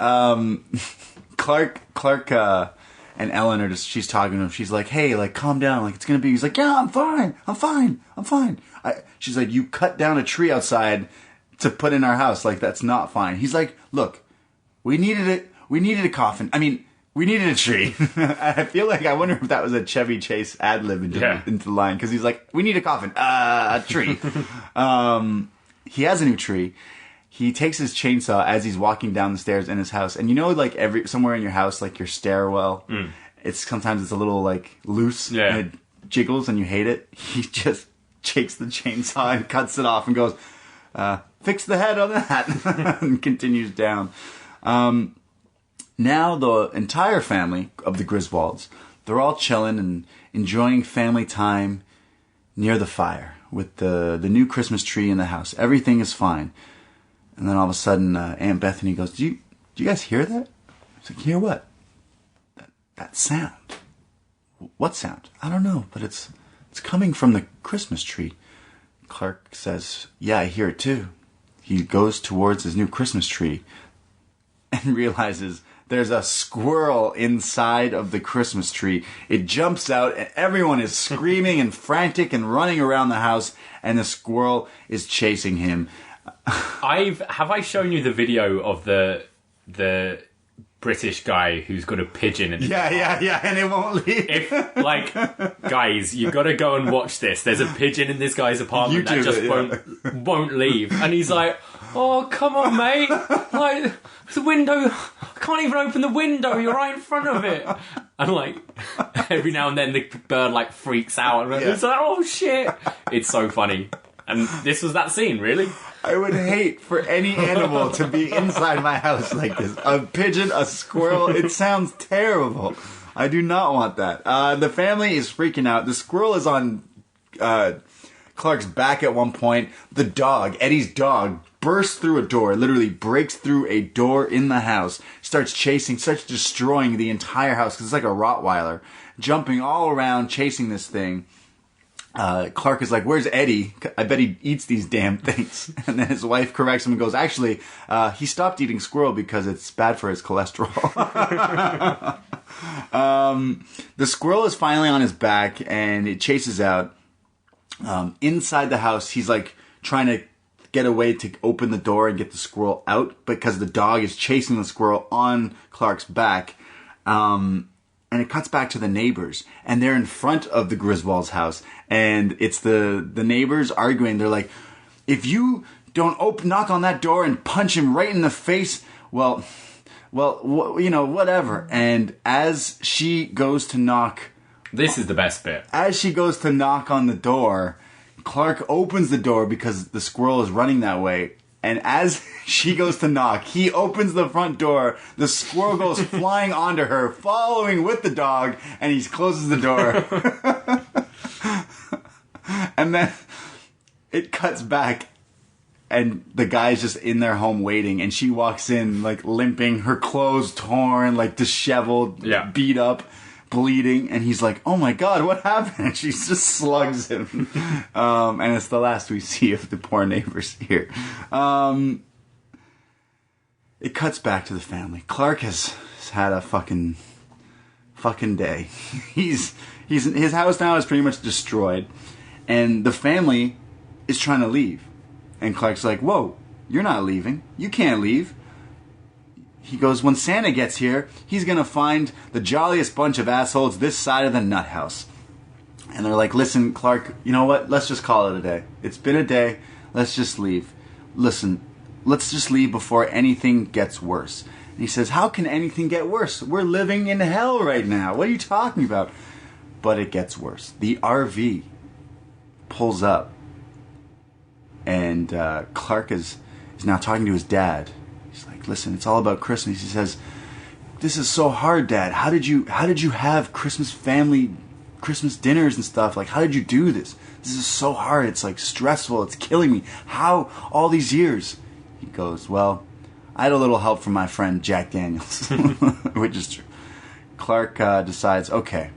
Like, Clark and Ellen she's talking to him. She's like, hey, like, calm down. Like, it's going to be, he's like, yeah, I'm fine. She's like, you cut down a tree outside to put in our house. Like, that's not fine. He's like, look, we needed a coffin. I mean, we needed a tree. I feel like, I wonder if that was a Chevy Chase ad-lib into the line. Because he's like, we need a coffin. A tree. He has a new tree. He takes his chainsaw as he's walking down the stairs in his house. And you know, like, somewhere in your house, like your stairwell, sometimes it's a little, like, loose. Yeah. And it jiggles and you hate it. He just takes the chainsaw and cuts it off and goes, fix the head on that. And continues down. Now the entire family of the Griswolds, they're all chilling and enjoying family time near the fire with the new Christmas tree in the house. Everything is fine. And then all of a sudden, Aunt Bethany goes, do you guys hear that? I was like, hear what? That sound. What sound? I don't know, but it's coming from the Christmas tree. Clark says, yeah, I hear it too. He goes towards his new Christmas tree and realizes there's a squirrel inside of the Christmas tree. It jumps out, and everyone is screaming and frantic and running around the house, and the squirrel is chasing him. Have I shown you the video of the British guy who's got a pigeon in his Yeah, and it won't leave. If, like, guys, you've got to go and watch this. There's a pigeon in this guy's apartment that just won't leave. And he's like, oh, come on, mate. Like, the window, I can't even open the window. You're right in front of it. And, like, every now and then the bird, like, freaks out. And it's like, oh, shit. It's so funny. And this was that scene, really. I would hate for any animal to be inside my house like this. A pigeon, a squirrel, it sounds terrible. I do not want that. The family is freaking out. The squirrel is on Clark's back at one point. The dog, Eddie's dog, bursts through a door, literally breaks through a door in the house, starts destroying the entire house, because it's like a Rottweiler, jumping all around, chasing this thing. Clark is like, where's Eddie? I bet he eats these damn things. And then his wife corrects him and goes, actually, he stopped eating squirrel because it's bad for his cholesterol. The squirrel is finally on his back, and it chases out. Inside the house, he's like trying to get away to open the door and get the squirrel out, because the dog is chasing the squirrel on Clark's back. And it cuts back to the neighbors, and they're in front of the Griswolds' house, and it's the neighbors arguing. They're like, if you don't knock on that door and punch him right in the face, well, whatever. And as she goes to knock... This is the best bit. As she goes to knock on the door, Clark opens the door because the squirrel is running that way. And as she goes to knock, he opens the front door. The squirrel goes flying onto her, following with the dog, and he closes the door. And then it cuts back, and the guy's just in their home waiting, and she walks in, like, limping, her clothes torn, like, disheveled, beat up, bleeding, and he's like, oh my god, what happened? And she just slugs him. And it's the last we see of the poor neighbors here. It cuts back to the family. Clark has had a fucking day. His house now is pretty much destroyed, and the family is trying to leave. And Clark's like, whoa, you're not leaving. You can't leave. He goes, when Santa gets here, he's going to find the jolliest bunch of assholes this side of the nut house. And they're like, listen, Clark, you know what? Let's just call it a day. It's been a day. Let's just leave. Listen, let's just leave before anything gets worse. And he says, how can anything get worse? We're living in hell right now. What are you talking about? But it gets worse. The RV pulls up. And Clark is now talking to his dad. He's like, listen, it's all about Christmas. He says, this is so hard, Dad. How did you have Christmas dinners and stuff? Like, how did you do this? This is so hard. It's like stressful. It's killing me. How all these years? He goes, well, I had a little help from my friend Jack Daniels, which is true. Clark decides, okay,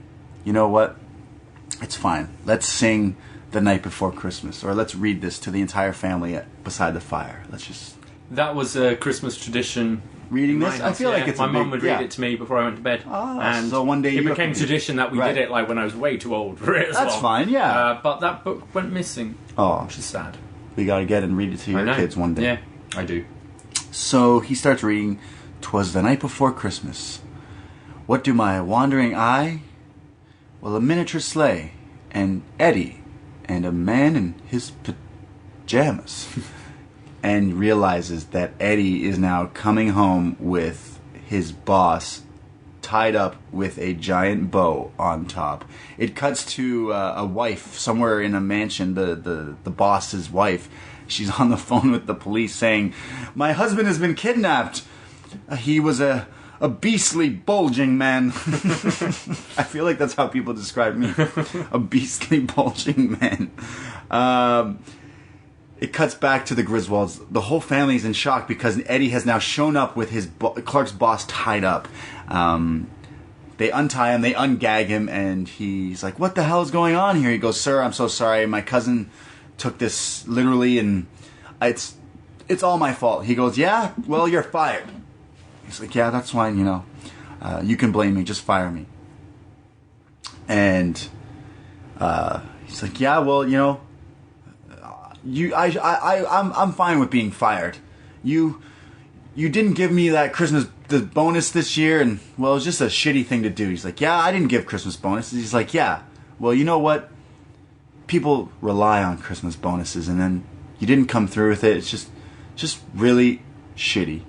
you know what? It's fine. Let's sing The Night Before Christmas, or let's read this to the entire family beside the fire. Let's just... That was a Christmas tradition. Reading this? I feel like it's my mum would read it to me before I went to bed. Oh, and so one day it became tradition that we did it like when I was way too old for it as well. That's fine, yeah. But that book went missing. Oh. Which is sad. We gotta get and read it to your kids one day. Yeah, I do. So he starts reading, "'Twas the night before Christmas. What do my wandering eye? Well, a miniature sleigh, and Eddie, and a man in his pajamas." And realizes that Eddie is now coming home with his boss tied up with a giant bow on top. It cuts to a wife somewhere in a mansion, the boss's wife. She's on the phone with the police saying, "My husband has been kidnapped. He was a beastly, bulging man." I feel like that's how people describe me. A beastly, bulging man. It cuts back to the Griswolds. The whole family is in shock because Eddie has now shown up with his Clark's boss tied up. They untie him, they ungag him, and he's like, "What the hell is going on here?" He goes, "Sir, I'm so sorry. My cousin took this literally, and it's all my fault." He goes, "Yeah? Well, you're fired." He's like, yeah, that's fine, you know. You can blame me, just fire me. And he's like, yeah, well, you know, I'm fine with being fired. You didn't give me that the bonus this year, and well, it was just a shitty thing to do. He's like, yeah, I didn't give Christmas bonuses. He's like, yeah, well, you know what? People rely on Christmas bonuses, and then you didn't come through with it. It's just really shitty.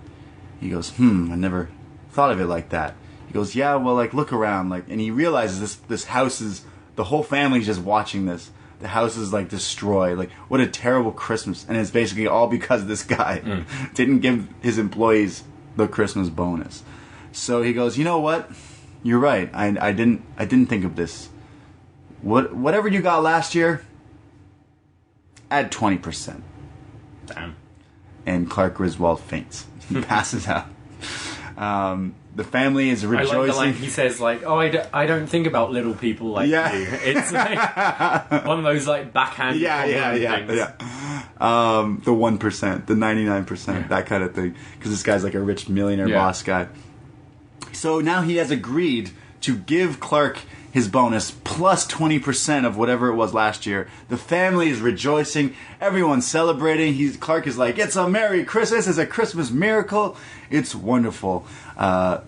He goes, I never thought of it like that. He goes, yeah, well, like, look around, like, and he realizes this house is, the whole family's just watching this. The house is, like, destroyed. Like, what a terrible Christmas. And it's basically all because this guy didn't give his employees the Christmas bonus. So he goes, you know what? You're right. I didn't think of this. Whatever you got last year, add 20%. Damn. And Clark Griswold faints. He passes out. The family is rejoicing. I like the line he says, like, oh, I don't think about little people like you. It's like one of those, like, backhand things. The 1%, the 99%, that kind of thing. Because this guy's like a rich millionaire boss guy. So now he has agreed to give Clark his bonus plus 20% of whatever it was last year. The family is rejoicing. Everyone's celebrating. Clark is like, it's a Merry Christmas. It's a Christmas miracle. It's wonderful. The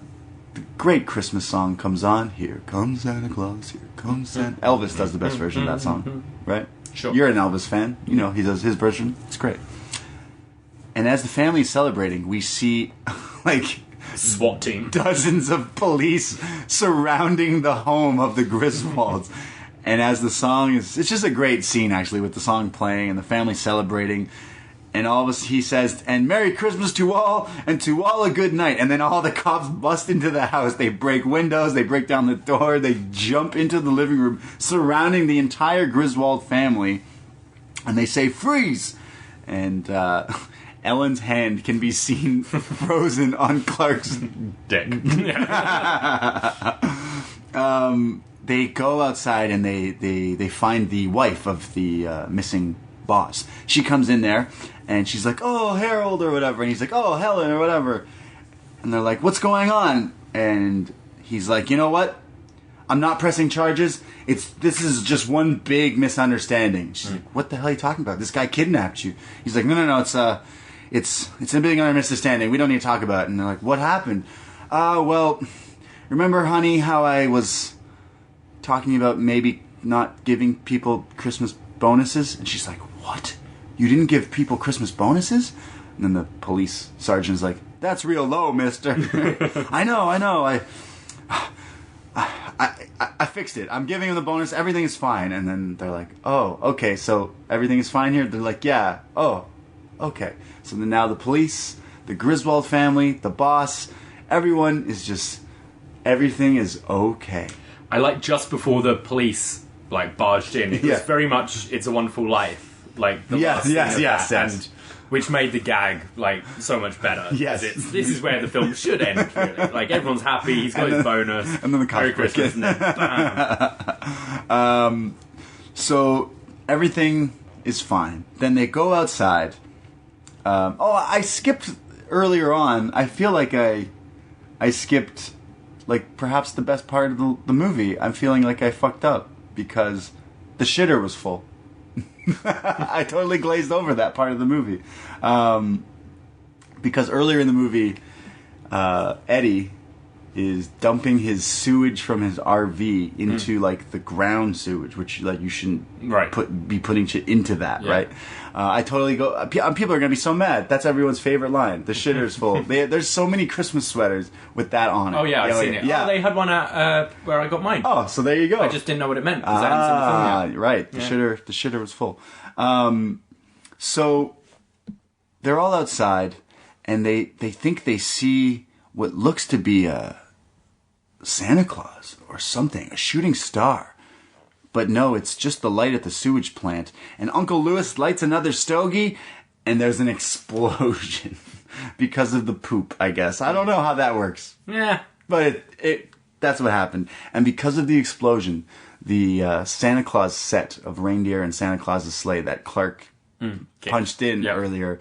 great Christmas song comes on. Here comes Santa Claus. Here comes Santa. Elvis does the best version of that song, right? Sure. You're an Elvis fan. You know he does his version. It's great. And as the family is celebrating, we see like SWAT team. Dozens of police surrounding the home of the Griswolds. And as the song is... It's just a great scene, actually, with the song playing and the family celebrating. And all of us, he says, and Merry Christmas to all, and to all a good night. And then all the cops bust into the house. They break windows, they break down the door, they jump into the living room, surrounding the entire Griswold family. And they say, freeze! And Ellen's hand can be seen frozen on Clark's dick. They go outside and they find the wife of the missing boss. She comes in there and she's like, oh, Harold or whatever. And he's like, oh, Helen or whatever. And they're like, what's going on? And he's like, you know what? I'm not pressing charges. This is just one big misunderstanding. She's like, what the hell are you talking about? This guy kidnapped you. He's like, no, it's a big misunderstanding. We don't need to talk about it. And they're like, what happened? Well, remember, honey, how I was talking about maybe not giving people Christmas bonuses? And she's like, what? You didn't give people Christmas bonuses? And then the police sergeant's like, that's real low, mister. I know. I fixed it. I'm giving him the bonus. Everything is fine. And then they're like, oh, okay, so everything is fine here? They're like, yeah. Oh, okay. So then now the police, the Griswold family, the boss, everyone is just, everything is okay. I like just before the police like barged in, it was very much It's a Wonderful Life. Like the last scene of that, and which made the gag like so much better. Yes. This is where the film should end, really. Like everyone's happy, he's got his bonus. And then the Merry Christmas, and then bam. So everything is fine. Then they go outside. I skipped earlier on. I feel like I skipped like perhaps the best part of the movie. I'm feeling like I fucked up because the shitter was full. I totally glazed over that part of the movie. Because earlier in the movie, Eddie is dumping his sewage from his RV into like the ground sewage, which like you shouldn't be putting shit into that, right? I totally go. People are gonna be so mad. That's everyone's favorite line. The shitter's full. There's so many Christmas sweaters with that on it. Oh yeah, I've seen it. Yeah, they had one at where I got mine. Oh, so there you go. I just didn't know what it meant because I hadn't seen the film yet. Right. The shitter was full. So they're all outside, and they think they see what looks to be a Santa Claus or something, a shooting star. But no, it's just the light at the sewage plant. And Uncle Lewis lights another stogie, and there's an explosion because of the poop, I guess. I don't know how that works. Yeah. But that's what happened. And because of the explosion, the Santa Claus set of reindeer and Santa Claus's sleigh that Clark punched in earlier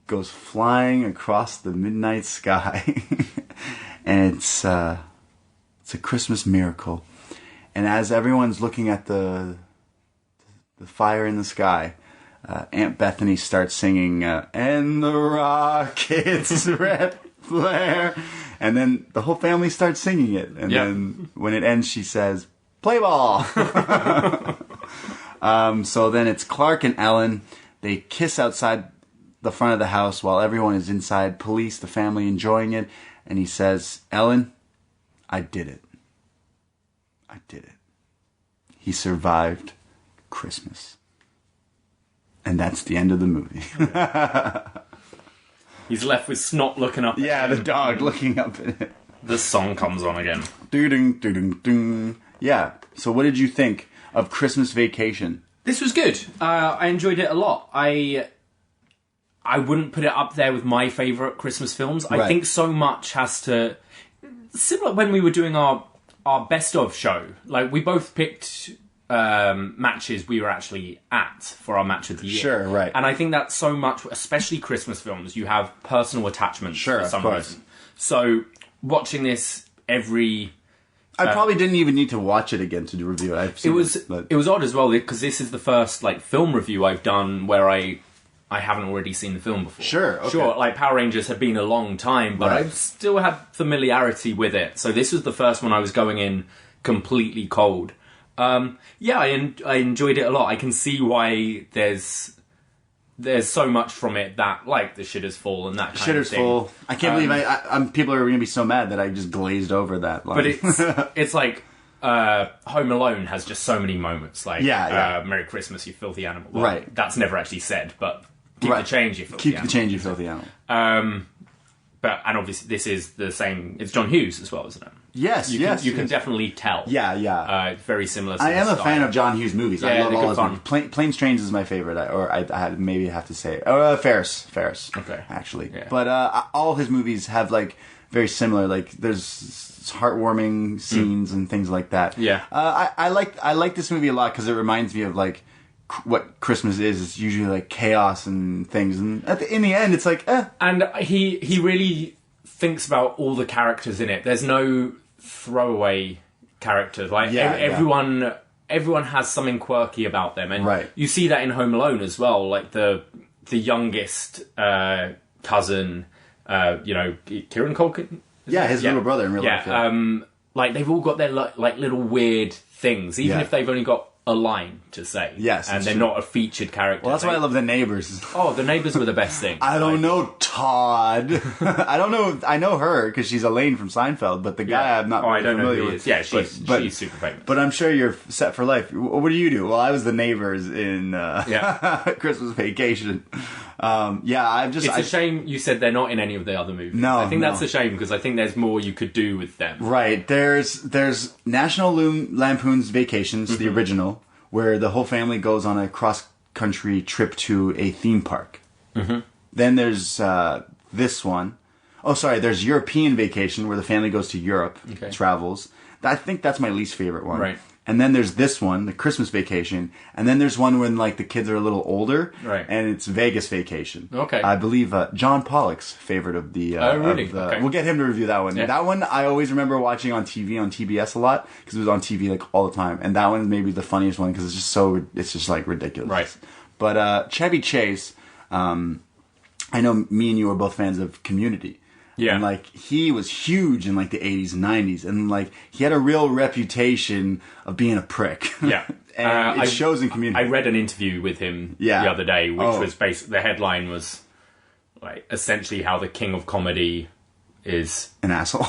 goes flying across the midnight sky. And it's a Christmas miracle. And as everyone's looking at the fire in the sky, Aunt Bethany starts singing, and the rockets red flare. And then the whole family starts singing it. And then when it ends, she says, play ball. So then it's Clark and Ellen. They kiss outside the front of the house while everyone is inside. Police, the family enjoying it. And he says, Ellen, I did it. I did it. He survived Christmas. And that's the end of the movie. He's left with Snot looking up at him. The dog looking up at it. The song comes on again. Doo-ding, doo-ding, ding. Yeah. So what did you think of Christmas Vacation? This was good. I enjoyed it a lot. I wouldn't put it up there with my favourite Christmas films. I think so much has to... Similar when we were doing our best of show. Like, we both picked matches we were actually at for our match of the year. Sure, right. And I think that so much, especially Christmas films, you have personal attachments for some reason. So, watching this every... I probably didn't even need to watch it again to do review. It was odd as well, because this is the first film review I've done where I haven't already seen the film before. Sure, okay. Sure, Power Rangers had been a long time, but I've still had familiarity with it. So this was the first one I was going in completely cold. I enjoyed it a lot. I can see why there's so much from it that, the shitter's full and that kind of thing. Shitter's full. I can't believe I'm people are going to be so mad that I just glazed over that line. But it's like Home Alone has just so many moments. Merry Christmas, you filthy animal. Well, that's never actually said, but keep the change, you filthy animal. Keep the change, you filthy animal. And obviously this is the same... It's John Hughes as well, isn't it? Yes, you can definitely tell. Yeah. Very similar. I am a fan of John Hughes movies. I love all his movies. Planes, Trains is my favorite. I maybe have to say Ferris. Okay, actually. Yeah. But all his movies have very similar. There's heartwarming scenes and things like that. Yeah. I like this movie a lot because it reminds me of what Christmas is. It's usually chaos and things, and in the end, it's And he really thinks about all the characters in it. There's no throwaway characters. Everyone has something quirky about them, and you see that in Home Alone as well. The youngest cousin, Kieran Culkin. His little brother in real life. Yeah. They've all got their little weird things, even if they've only got a line to say. Yes, and they're not a featured character. Well, that's why I love The Neighbors. Oh, The Neighbors were the best thing. I don't know Todd. I don't know. I know her because she's Elaine from Seinfeld, but the guy I'm not I don't know familiar who he with. is. Yeah, she's super famous. But I'm sure you're set for life. What do you do? Well, I was the neighbors in Christmas Vacation. It's a shame you said they're not in any of the other movies. No, I think that's a shame because I think there's more you could do with them. Right. There's National Lampoon's Vacations, the original, where the whole family goes on a cross-country trip to a theme park. Mm-hmm. Then there's this one. Oh, sorry. There's European Vacation, where the family goes to Europe, travels. I think that's my least favorite one. Right. And then there's this one, the Christmas Vacation. And then there's one when the kids are a little older. Right. And it's Vegas Vacation. Okay. I believe John Pollock's favorite of the... oh, really? Okay. We'll get him to review that one. Yeah. That one I always remember watching on TV, on TBS a lot, because it was on TV all the time. And that one may be the funniest one, because it's just ridiculous. Right. But Chevy Chase, I know me and you are both fans of Community. Yeah. And he was huge in the 80s and 90s, and he had a real reputation of being a prick. Yeah. And it shows in Community. I read an interview with him the other day, which was the headline was essentially how the king of comedy is an asshole.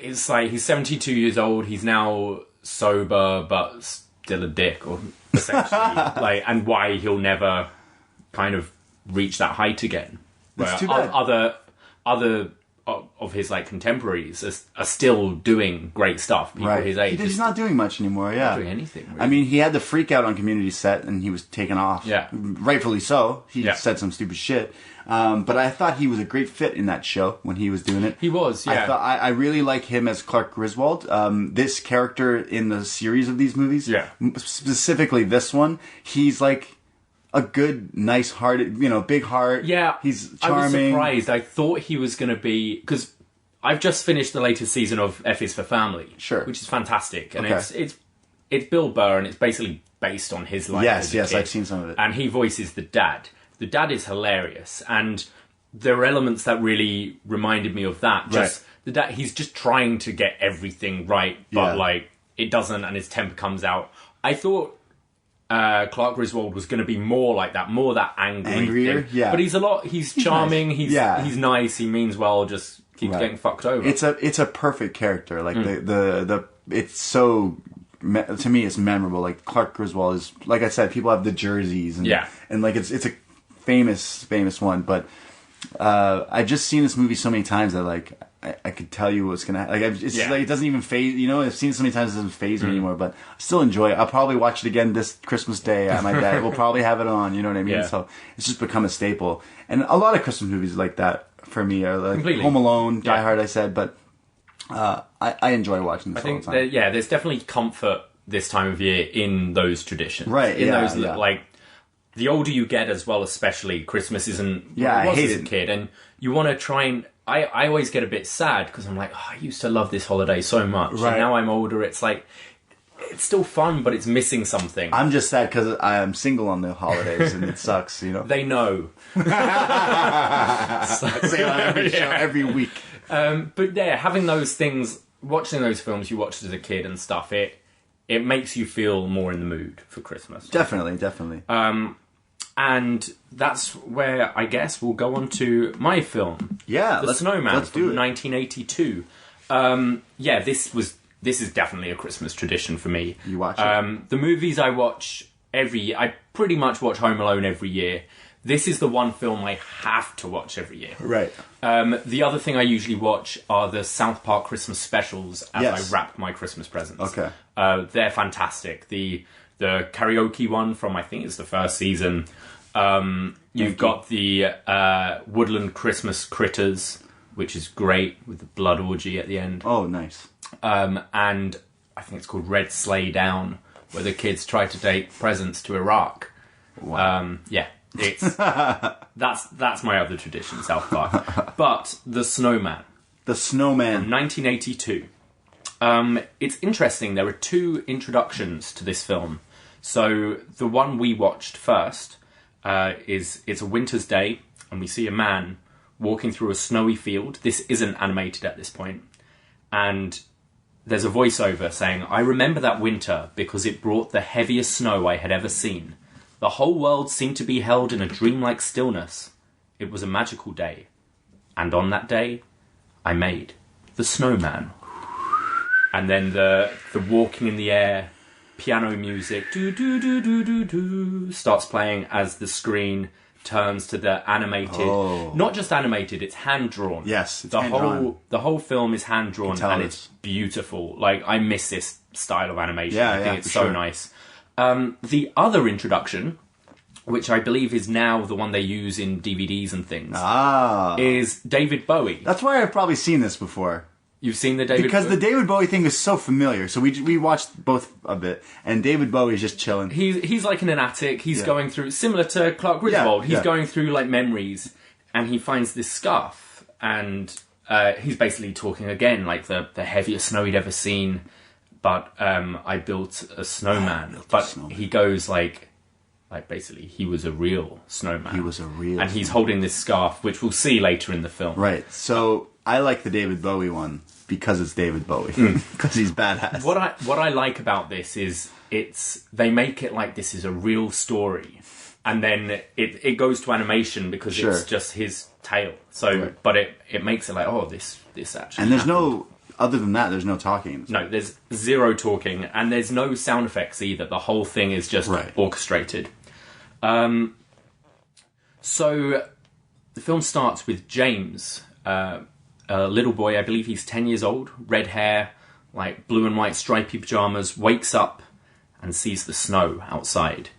It's he's 72 years old, he's now sober but still a dick, or essentially and why he'll never kind of reach that height again. That's too bad. Other of his contemporaries are still doing great stuff. People his age. He's not doing much anymore. Yeah, not doing anything. Really. I mean, he had the freak out on Community set, and he was taken off. Yeah, rightfully so. He said some stupid shit. But I thought he was a great fit in that show when he was doing it. He was. Yeah, I really like him as Clark Griswold. This character in the series of these movies, specifically this one, he's a good, nice-hearted, big heart. Yeah, he's charming. I was surprised. I thought he was going to be, because I've just finished the latest season of F is for Family, Sure, which is fantastic, and okay. it's Bill Burr, and it's basically based on his life. Yes, as a kid. I've seen some of it, and he voices the dad. The dad is hilarious, and there are elements that really reminded me of that. Just the dad, he's just trying to get everything right, but it doesn't, and his temper comes out. I thought Clark Griswold was going to be more like that, more that angrier thing. Yeah. But he's charming, nice. He's nice, he means well, just keeps getting fucked over. It's a perfect character. Like the it's so, to me, it's memorable. Like Clark Griswold is, like I said, people have the jerseys and like it's a famous one. But I've just seen this movie so many times that like I could tell you what's gonna happen. Like like it doesn't even phase. I've seen it so many times it doesn't phase me anymore. But I still enjoy it. I'll probably watch it again this Christmas Day. My dad will probably have it on. You know what I mean? Yeah. So it's just become a staple. And a lot of Christmas movies like that for me are like Completely. Home Alone, Die Hard. I said, but I enjoy watching this all the time. There's definitely comfort this time of year in those traditions. Right, in yeah, those, yeah. like, the older you get as well, especially, Christmas isn't what I it was hate as a it. kid. And you want to try and... I always get a bit sad because I'm like, I used to love this holiday so much. Right. And now I'm older, it's like... It's still fun, but it's missing something. I'm just sad because I am single on the holidays and it sucks, They know. I say it on every show, every week. But yeah, having those things, watching those films you watched as a kid and stuff, it makes you feel more in the mood for Christmas. Definitely. And that's where I guess we'll go on to my film. Yeah, The Snowman let's do from it. 1982. This is definitely a Christmas tradition for me. You watch it? The movies I watch every year, I pretty much watch Home Alone every year. This is the one film I have to watch every year. Right. The other thing I usually watch are the South Park Christmas specials as Yes. I wrap my Christmas presents. Okay. They're fantastic. The karaoke one from, I think it's the first season. You've got the Woodland Christmas Critters, which is great, with the blood orgy at the end. Oh, nice. And I think it's called Red Sleigh Down, where the kids try to take presents to Iraq. Wow. It's that's my other tradition, South Park. But The Snowman, The Snowman. 1982. It's interesting. There are two introductions to this film. So the one we watched first it's a winter's day, and we see a man walking through a snowy field. This isn't animated at this point, and there's a voiceover saying, "I remember that winter because it brought the heaviest snow I had ever seen. The whole world seemed to be held in a dreamlike stillness. It was a magical day. And on that day, I made the snowman." And then the walking in the air, piano music, do starts playing as the screen turns to the animated. Oh. Not just animated, it's hand drawn. Yes, it's hand-drawn. The whole film is hand drawn, tell and it it's beautiful. Like, I miss this style of animation. Yeah, I think yeah, it's for so sure. nice. The other introduction, which I believe is now the one they use in DVDs and things, is David Bowie. That's why I've probably seen this before. You've seen the David Because Bowie? the David Bowie thing is so familiar. So we watched both a bit, and David Bowie's just chilling. He's like in an attic. He's going through, similar to Clark Griswold. He's going through like memories, and he finds this scarf, and he's basically talking again like the heaviest snow he'd ever seen. But I built a snowman. He goes like basically he was a real snowman. He was a real and he's holding this scarf, which we'll see later in the film. Right. So I like the David Bowie one because it's David Bowie. Because he's badass. What I like about this is they make it like this is a real story, and then it goes to animation because it's just his tale. So, but it makes it like, oh, this actually. And there's happened. other than that, there's no talking. No, there's zero talking, and there's no sound effects either. The whole thing is just orchestrated. So the film starts with James, a little boy, I believe he's 10 years old, red hair, like blue and white stripy pajamas, wakes up and sees the snow outside.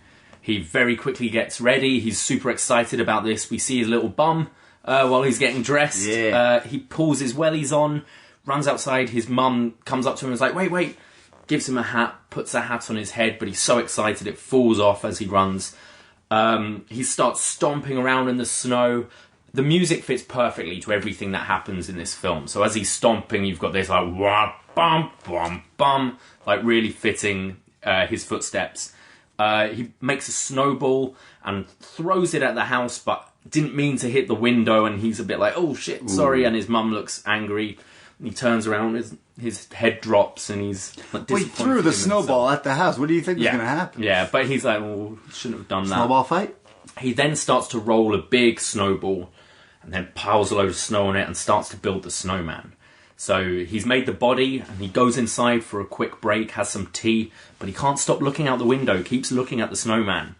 He very quickly gets ready. He's super excited about this. We see his little bum while he's getting dressed. Yeah. He pulls his wellies on, runs outside. His mum comes up to him and is like, wait, gives him a hat, puts a hat on his head, but he's so excited it falls off as he runs. He starts stomping around in the snow. The music fits perfectly to everything that happens in this film. So as he's stomping, you've got this like wah, bum, bum, bum, like really fitting his footsteps. He makes a snowball and throws it at the house, but didn't mean to hit the window, and he's a bit like, oh shit, sorry, and his mum looks angry. And he turns around, his head drops, and he's like, Well, he threw the snowball at the house. What do you think was going to happen? Yeah, but he's like, oh, shouldn't have done that. Snowball fight? He then starts to roll a big snowball, and then piles a load of snow on it, and starts to build the snowman. So he's made the body, and he goes inside for a quick break, has some tea, but he can't stop looking out the window, keeps looking at the snowman.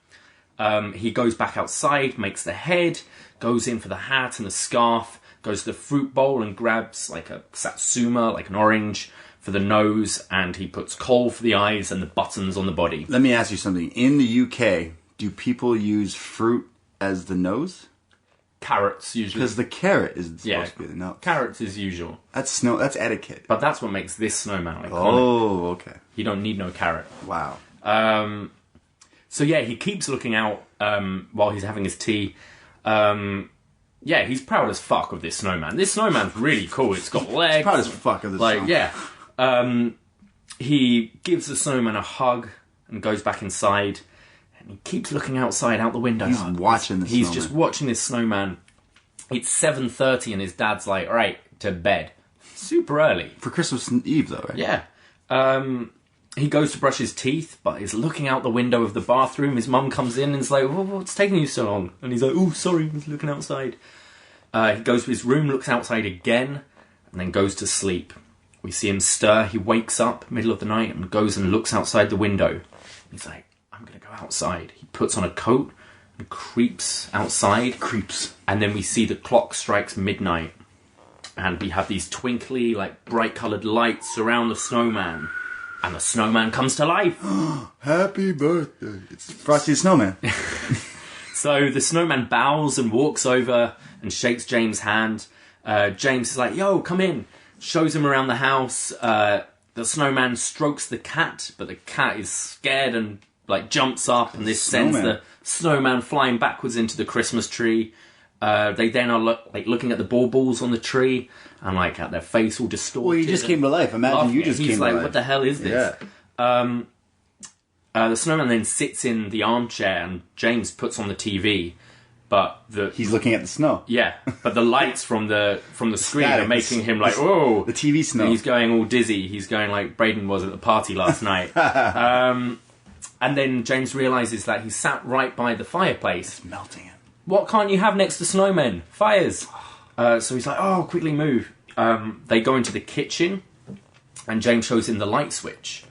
He goes back outside, makes the head, goes in for the hat and the scarf, goes to the fruit bowl and grabs like a satsuma, like an orange, for the nose, and he puts coal for the eyes and the buttons on the body. Let me ask you something. In the UK, do people use fruit as the nose? Carrots, usually. Because the carrot is supposed to be the nose. Carrots is usual. That's etiquette. But that's what makes this snowman iconic. Oh, okay. You don't need no carrot. Wow. So yeah, he keeps looking out while he's having his tea. Yeah, he's proud as fuck of this snowman. This snowman's really cool. It's got legs. He's proud as fuck of this snowman. Yeah. He gives the snowman a hug and goes back inside. And he keeps looking outside, out the window. He's watching the snowman. He's just watching this snowman. It's 7:30 and his dad's like, all right, to bed. Super early. For Christmas Eve, though, right? Yeah. He goes to brush his teeth, but he's looking out the window of the bathroom. His mum comes in and is like, what's taking you so long? And he's like, oh, sorry, I was looking outside. He goes to his room, looks outside again, and then goes to sleep. We see him stir. He wakes up middle of the night and goes and looks outside the window. He's like, I'm going to go outside. He puts on a coat and creeps outside. And then we see the clock strikes midnight. And we have these twinkly, like, bright-coloured lights around the snowman. And the snowman comes to life. Happy birthday. It's Frosty the Snowman. So the snowman bows and walks over and shakes James' hand. James is like, yo, come in. Shows him around the house. The snowman strokes the cat, but the cat is scared and like jumps up, and this sends the snowman flying backwards into the Christmas tree. They then are looking at the baubles on the tree and like at their face all distorted. Well, you just came to life. Imagine you just came to life. He's like, what the hell is this? Yeah. The snowman then sits in the armchair and James puts on the TV, but he's looking at the snow. Yeah, but the lights from the screen are making him like, oh, the TV snow. He's going all dizzy. He's going like Braden was at the party last night. And then James realizes that he's sat right by the fireplace. It's melting him. What can't you have next to snowmen? Fires. So he's like, oh, quickly move. They go into the kitchen, and James shows him the light switch.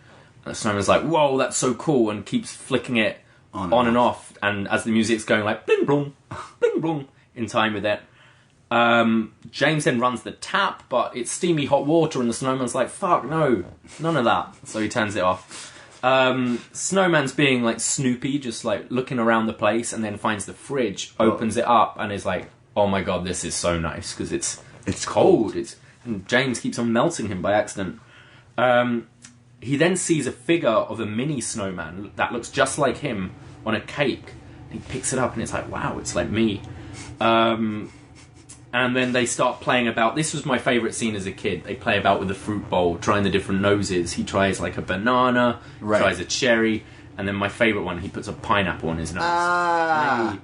And the snowman's like, whoa, that's so cool, and keeps flicking it on and off. And as the music's going like, bling, blong, bling, blong, in time with it. James then runs the tap, but it's steamy hot water, and the snowman's like, fuck, no, none of that. So he turns it off. Snowman's being like Snoopy, just like looking around the place, and then finds the fridge, opens it up, and is like, oh my god, this is so nice, because it's cold. And James keeps on melting him by accident. He then sees a figure of a mini snowman that looks just like him on a cake. He picks it up and it's like, wow, it's like me. And then they start playing about. This was my favourite scene as a kid. They play about with the fruit bowl, trying the different noses. He tries like a banana, tries a cherry, and then my favourite one, he puts a pineapple on his nose.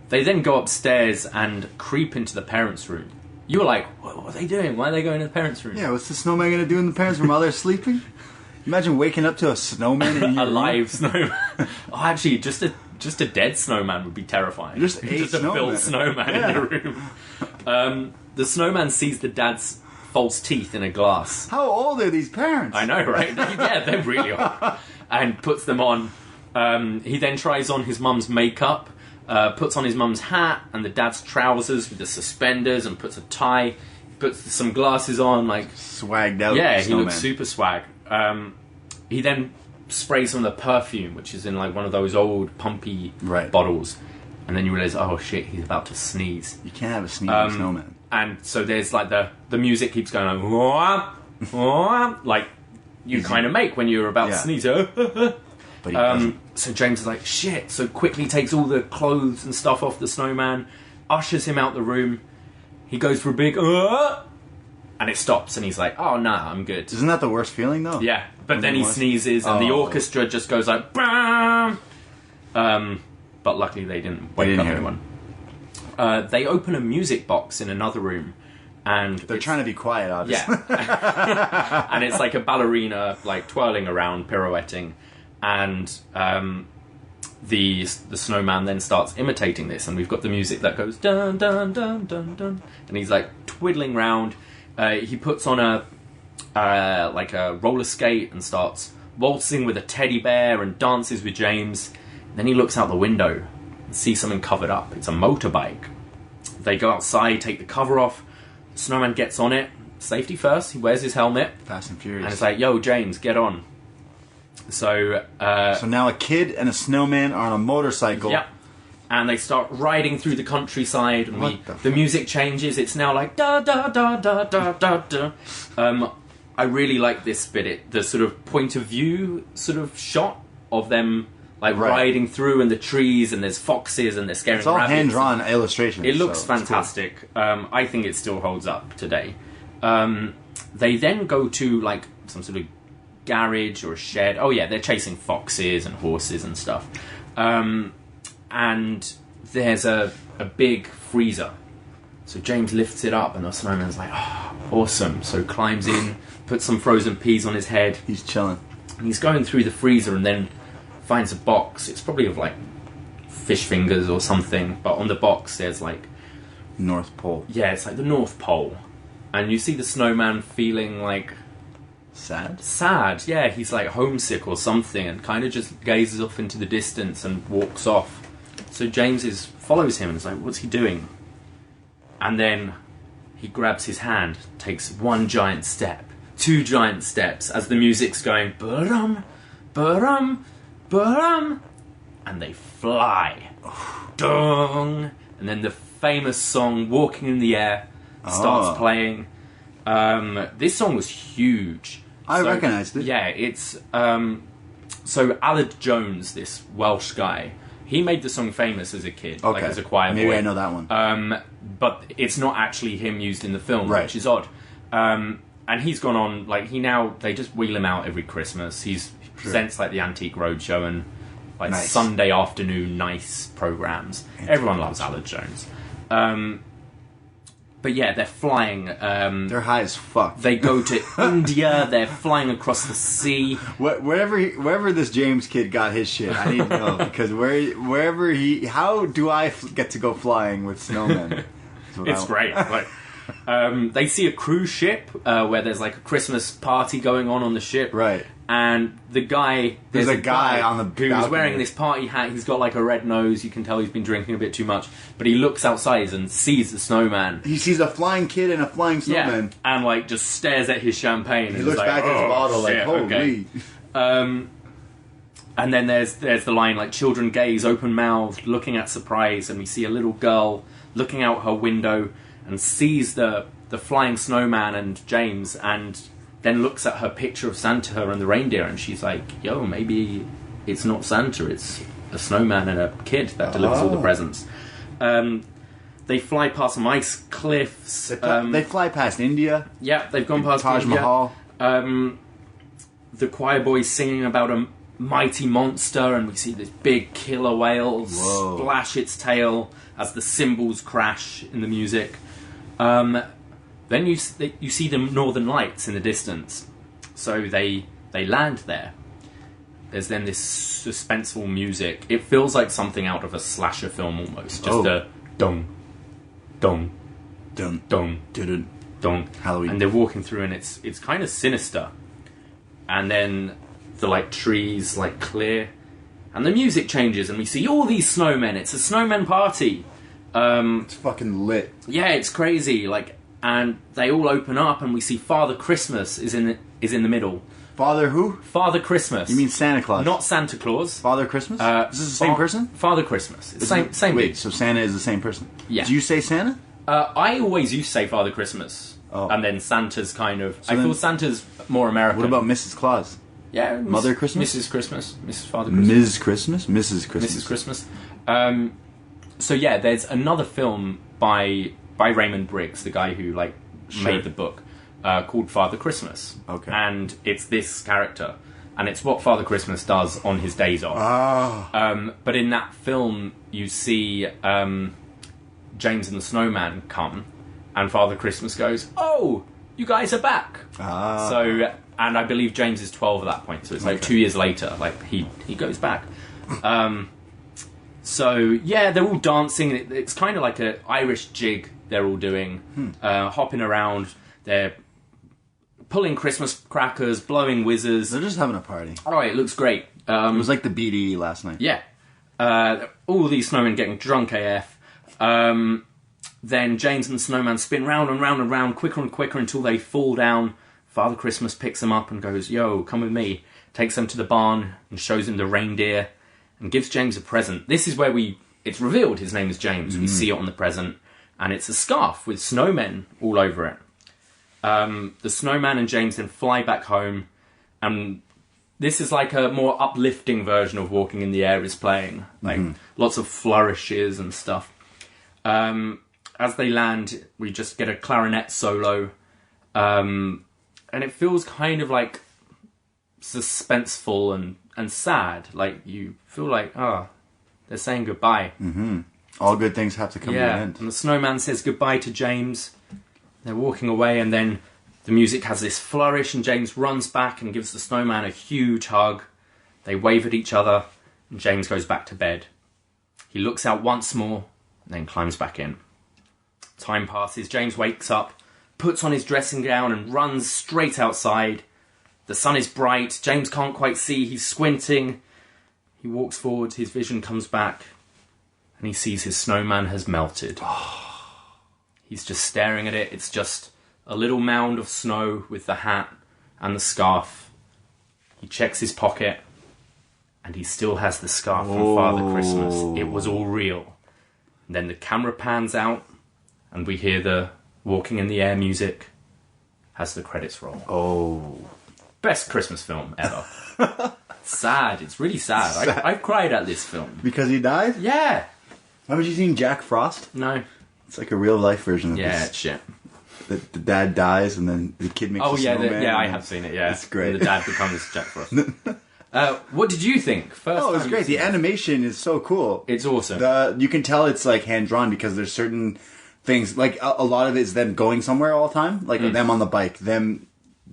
They then go upstairs and creep into the parents' room. You were like, what are they doing? Why are they going to the parents' room? Yeah, what's the snowman going to do in the parents' room while they're sleeping? Imagine waking up to a snowman in your live snowman. Oh, actually, just a dead snowman would be terrifying. Just a built snowman in your room. The snowman sees the dad's false teeth in a glass. How old are these parents? I know, right? Yeah, they're really old. And puts them on. He then tries on his mum's makeup, puts on his mum's hat and the dad's trousers with the suspenders, and puts a tie, puts some glasses on, like swagged out. Yeah, he looks super swag. He then sprays some of the perfume, which is in like one of those old pumpy bottles, and then you realise, oh shit, he's about to sneeze. You can't have a sneezing snowman. And so there's like the music keeps going like, wah, wah, like you kind of make when you're about to sneeze. But he doesn't. So James is like, shit. So quickly takes all the clothes and stuff off the snowman, ushers him out the room. He goes for a big, and it stops, and he's like, oh, nah, I'm good. Isn't that the worst feeling, though? Yeah, but then he sneezes, and the orchestra just goes like, BAM! But luckily they didn't wake up anyone. They open a music box in another room, and they're trying to be quiet, obviously. Yeah. And it's like a ballerina, like, twirling around, pirouetting, and the snowman then starts imitating this, and we've got the music that goes dun dun dun dun dun, and he's like twiddling round. He puts on a roller skate and starts waltzing with a teddy bear and dances with James. And then he looks out the window and sees something covered up. It's a motorbike. They go outside, take the cover off. The snowman gets on it. Safety first. He wears his helmet. Fast and Furious. And it's like, yo, James, get on. So now a kid and a snowman are on a motorcycle. Yep. And they start riding through the countryside, and the music changes. It's now like da da da da da da da. I really like this bit. The sort of point of view sort of shot of them like riding through, and the trees, and there's foxes, and they're scaring rabbits. It's all hand drawn illustrations. It looks fantastic. Cool. I think it still holds up today. They then go to like some sort of garage or a shed. Oh yeah, they're chasing foxes and horses and stuff. And there's a big freezer. So James lifts it up, and the snowman's like, oh, awesome. So climbs in, puts some frozen peas on his head. He's chilling. And he's going through the freezer, and then finds a box. It's probably of like fish fingers or something, but on the box there's like North Pole. Yeah, it's like the North Pole. And you see the snowman feeling like sad, yeah. He's like homesick or something, and kind of just gazes off into the distance and walks off. So James follows him and is like, what's he doing? And then he grabs his hand, takes one giant step, two giant steps, as the music's going, ba-dum, ba-dum, ba-dum, and they fly. Dong! And then the famous song, Walking in the Air, starts playing. This song was huge. I recognised it. Yeah, it's... so Aled Jones, this Welsh guy, he made the song famous as a kid, like as a choir boy. Maybe I know that one. But it's not actually him used in the film, right, which is odd. And he's gone on, like, they just wheel him out every Christmas. He presents, like, the Antique Roadshow and, like, Sunday afternoon nice programs. Everyone loves Aled Jones. But yeah, they're flying. They're high as fuck. They go to India. They're flying across the sea. Wherever this James kid got his shit, I need to know, because wherever how do I get to go flying with snowmen? It's great. Like, they see a cruise ship where there's like a Christmas party going on the ship. Right. And there's a guy on the who's wearing this party hat. He's got like a red nose. You can tell he's been drinking a bit too much. But he looks outside and sees the snowman. He sees a flying kid and a flying snowman. Yeah, and like just stares at his champagne. He looks back at his bottle like, holy. Okay. And then there's the line like, children gaze open-mouthed, looking at surprise. And we see a little girl looking out her window and sees the flying snowman and James, and then looks at her picture of Santa and the reindeer, and she's like, yo, maybe it's not Santa, it's a snowman and a kid that delivers all the presents. They fly past some ice cliffs. They fly past India. Yeah, they've gone past Taj India. Mahal. The choir boy's singing about a mighty monster, and we see this big killer whale splash its tail as the cymbals crash in the music. Then you see the northern lights in the distance. So they land there. There's then this suspenseful music. It feels like something out of a slasher film almost. Just a dong, dong, Dun, dong, dun, dong. Halloween. And they're walking through, and it's kind of sinister. And then the like trees like clear, and the music changes, and we see all these snowmen. It's a snowman party. It's fucking lit. Yeah, it's crazy. Like, and they all open up, and we see Father Christmas is in the middle. Father who? Father Christmas. You mean Santa Claus? Not Santa Claus. Father Christmas? Is this the same person? Father Christmas. It's same. Wait, so Santa is the same person? Yeah. Do you say Santa? I always used to say Father Christmas. Oh. And then Santa's kind of... I thought Santa's more American. What about Mrs. Claus? Yeah, Mother Christmas? Mrs. Christmas. Mrs. Father Christmas. Ms. Christmas? Mrs. Christmas. Mrs. Christmas. So yeah, there's another film by Raymond Briggs, the guy who made the book, called Father Christmas. Okay. And it's this character, and it's what Father Christmas does on his days off. But in that film, you see James and the Snowman come, and Father Christmas goes, "Oh, you guys are back." So, and I believe James is 12 at that point, so it's 2 years later, he goes back. So yeah, they're all dancing. It's kind of like an Irish jig they're all doing, hopping around. They're pulling Christmas crackers, blowing whizzes. They're just having a party. Oh, it looks great. It was like the BDE last night. Yeah. All these snowmen getting drunk AF. Then James and the Snowman spin round and round and round, quicker and quicker, until they fall down. Father Christmas picks them up and goes, "Yo, come with me." Takes them to the barn and shows him the reindeer and gives James a present. This is where it's revealed his name is James. We see it on the present, and it's a scarf with snowmen all over it. The Snowman and James then fly back home, and this is like a more uplifting version of Walking in the Air is playing. Lots of flourishes and stuff. As they land, we just get a clarinet solo, and it feels kind of like suspenseful and sad. You feel like, they're saying goodbye. All good things have to come to an end. And the Snowman says goodbye to James. They're walking away, and then the music has this flourish, and James runs back and gives the Snowman a huge hug. They wave at each other, and James goes back to bed. He looks out once more, and then climbs back in. Time passes. James wakes up, puts on his dressing gown, and runs straight outside. The sun is bright. James can't quite see. He's squinting. He walks forward. His vision comes back, and he sees his snowman has melted. He's just staring at it. It's just a little mound of snow with the hat and the scarf. He checks his pocket, and he still has the scarf from Father Christmas. It was all real. And then the camera pans out, and we hear the Walking in the Air music as the credits roll. Best Christmas film ever. Sad. It's really sad. I cried at this film. Because he died? Yeah. Haven't you seen Jack Frost? No. It's like a real life version of this. Yeah, it's shit. The dad dies and then the kid makes a snowman. I have seen it, yeah. It's great. And the dad becomes Jack Frost. What did you think? First it's great. The animation is so cool. It's awesome. You can tell it's hand-drawn because there's certain things, a lot of it is them going somewhere all the time. Them on the bike, them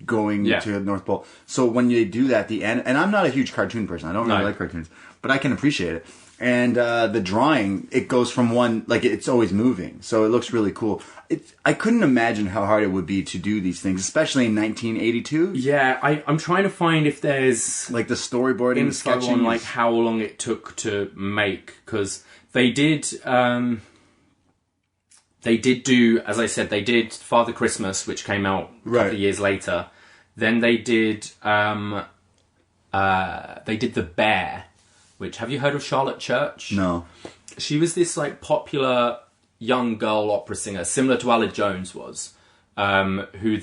going to North Pole. So when they do that, and I'm not a huge cartoon person. I don't really like cartoons, but I can appreciate it. And the drawing, it goes from one, it's always moving. So it looks really cool. I couldn't imagine how hard it would be to do these things, especially in 1982. Yeah, I'm trying to find if there's the storyboarding, info sketching, on how long it took to make, because they did do, as I said, they did Father Christmas, which came out a couple of years later. Then they did The Bear, which, have you heard of Charlotte Church? No. She was this popular young girl opera singer, similar to Ella Jones was, who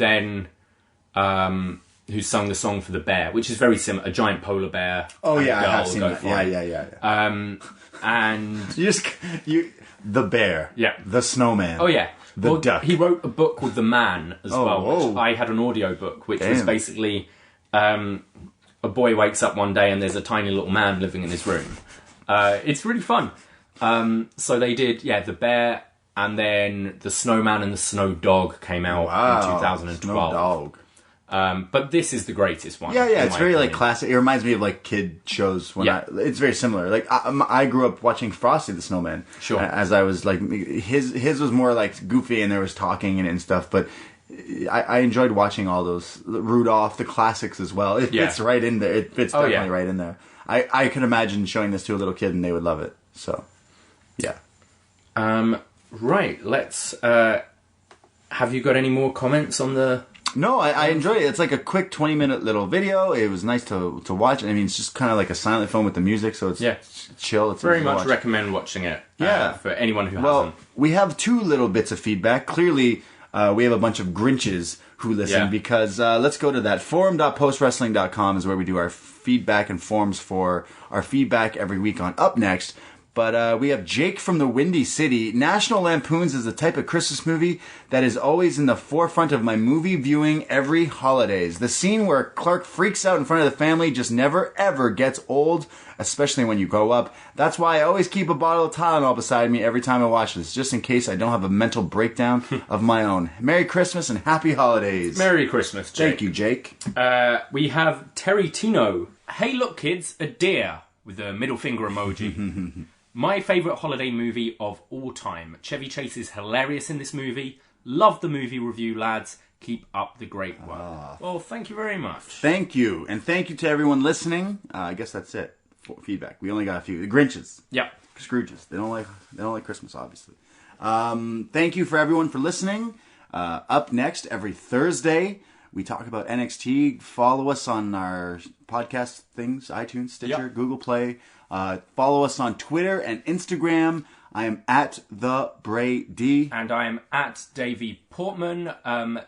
sung the song for The Bear, which is very similar, a giant polar bear. Oh yeah, I have seen that. Yeah. And The Bear. Yeah. The Snowman. Oh yeah. The Duck. He wrote a book called The Man as well, which whoa. I had an audio book, which was basically a boy wakes up one day and there's a tiny little man living in his room. It's really fun. So they did, The Bear, and then The Snowman and the Snow Dog came out in 2012. Snow Dog. But this is the greatest one. Yeah, it's very classic. It reminds me of kid shows. It's very similar. I grew up watching Frosty the Snowman. Sure. As I was his was more goofy and there was talking and stuff. But I enjoyed watching all those Rudolph, the classics as well. It fits right in there. It fits definitely right in there. I could imagine showing this to a little kid and they would love it. So, yeah. Right. Let's. Have you got any more comments on the? No, I enjoy it. It's a quick 20-minute little video. It was nice to watch. I mean, it's just kind of like a silent film with the music, so it's chill. It's very much recommend watching it. For anyone who hasn't. Well, we have two little bits of feedback. Clearly, we have a bunch of Grinches who listen Yeah. because let's go to that. Forum.postwrestling.com is where we do our feedback and forms for our feedback every week on Up Next. But we have Jake from the Windy City. National Lampoons is the type of Christmas movie that is always in the forefront of my movie viewing every holidays. The scene where Clark freaks out in front of the family just never ever gets old, especially when you grow up. That's why I always keep a bottle of Tylenol beside me every time I watch this, just in case I don't have a mental breakdown of my own. Merry Christmas and Happy Holidays. Merry Christmas, Jake. Thank you, Jake. We have Terry Tino. Hey, look, kids, a deer with a middle finger emoji. My favourite holiday movie of all time. Chevy Chase is hilarious in this movie. Love the movie review, lads. Keep up the great work. Well, thank you very much. Thank you. And thank you to everyone listening. I guess that's it for feedback. We only got a few. The Grinches. Yep. Scrooges. They don't like Christmas, obviously. Thank you for everyone for listening. Up next, every Thursday, we talk about NXT. Follow us on our podcast things, iTunes, Stitcher, Yep. Google Play. Follow us on Twitter and Instagram. I am at the Brady. And I am at Davie Portman.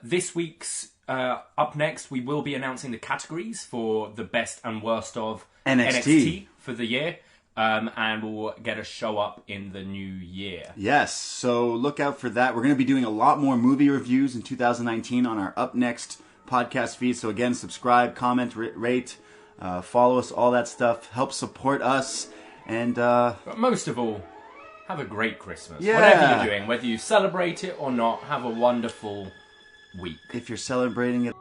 This week's Up Next, we will be announcing the categories for the best and worst of NXT for the year. And we'll get a show up in the new year. Yes, so look out for that. We're going to be doing a lot more movie reviews in 2019 on our Up Next podcast feed. So again, subscribe, comment, rate, follow us, all that stuff. Help support us. And But most of all, have a great Christmas. Yeah. Whatever you're doing, whether you celebrate it or not, have a wonderful week. if you're celebrating it...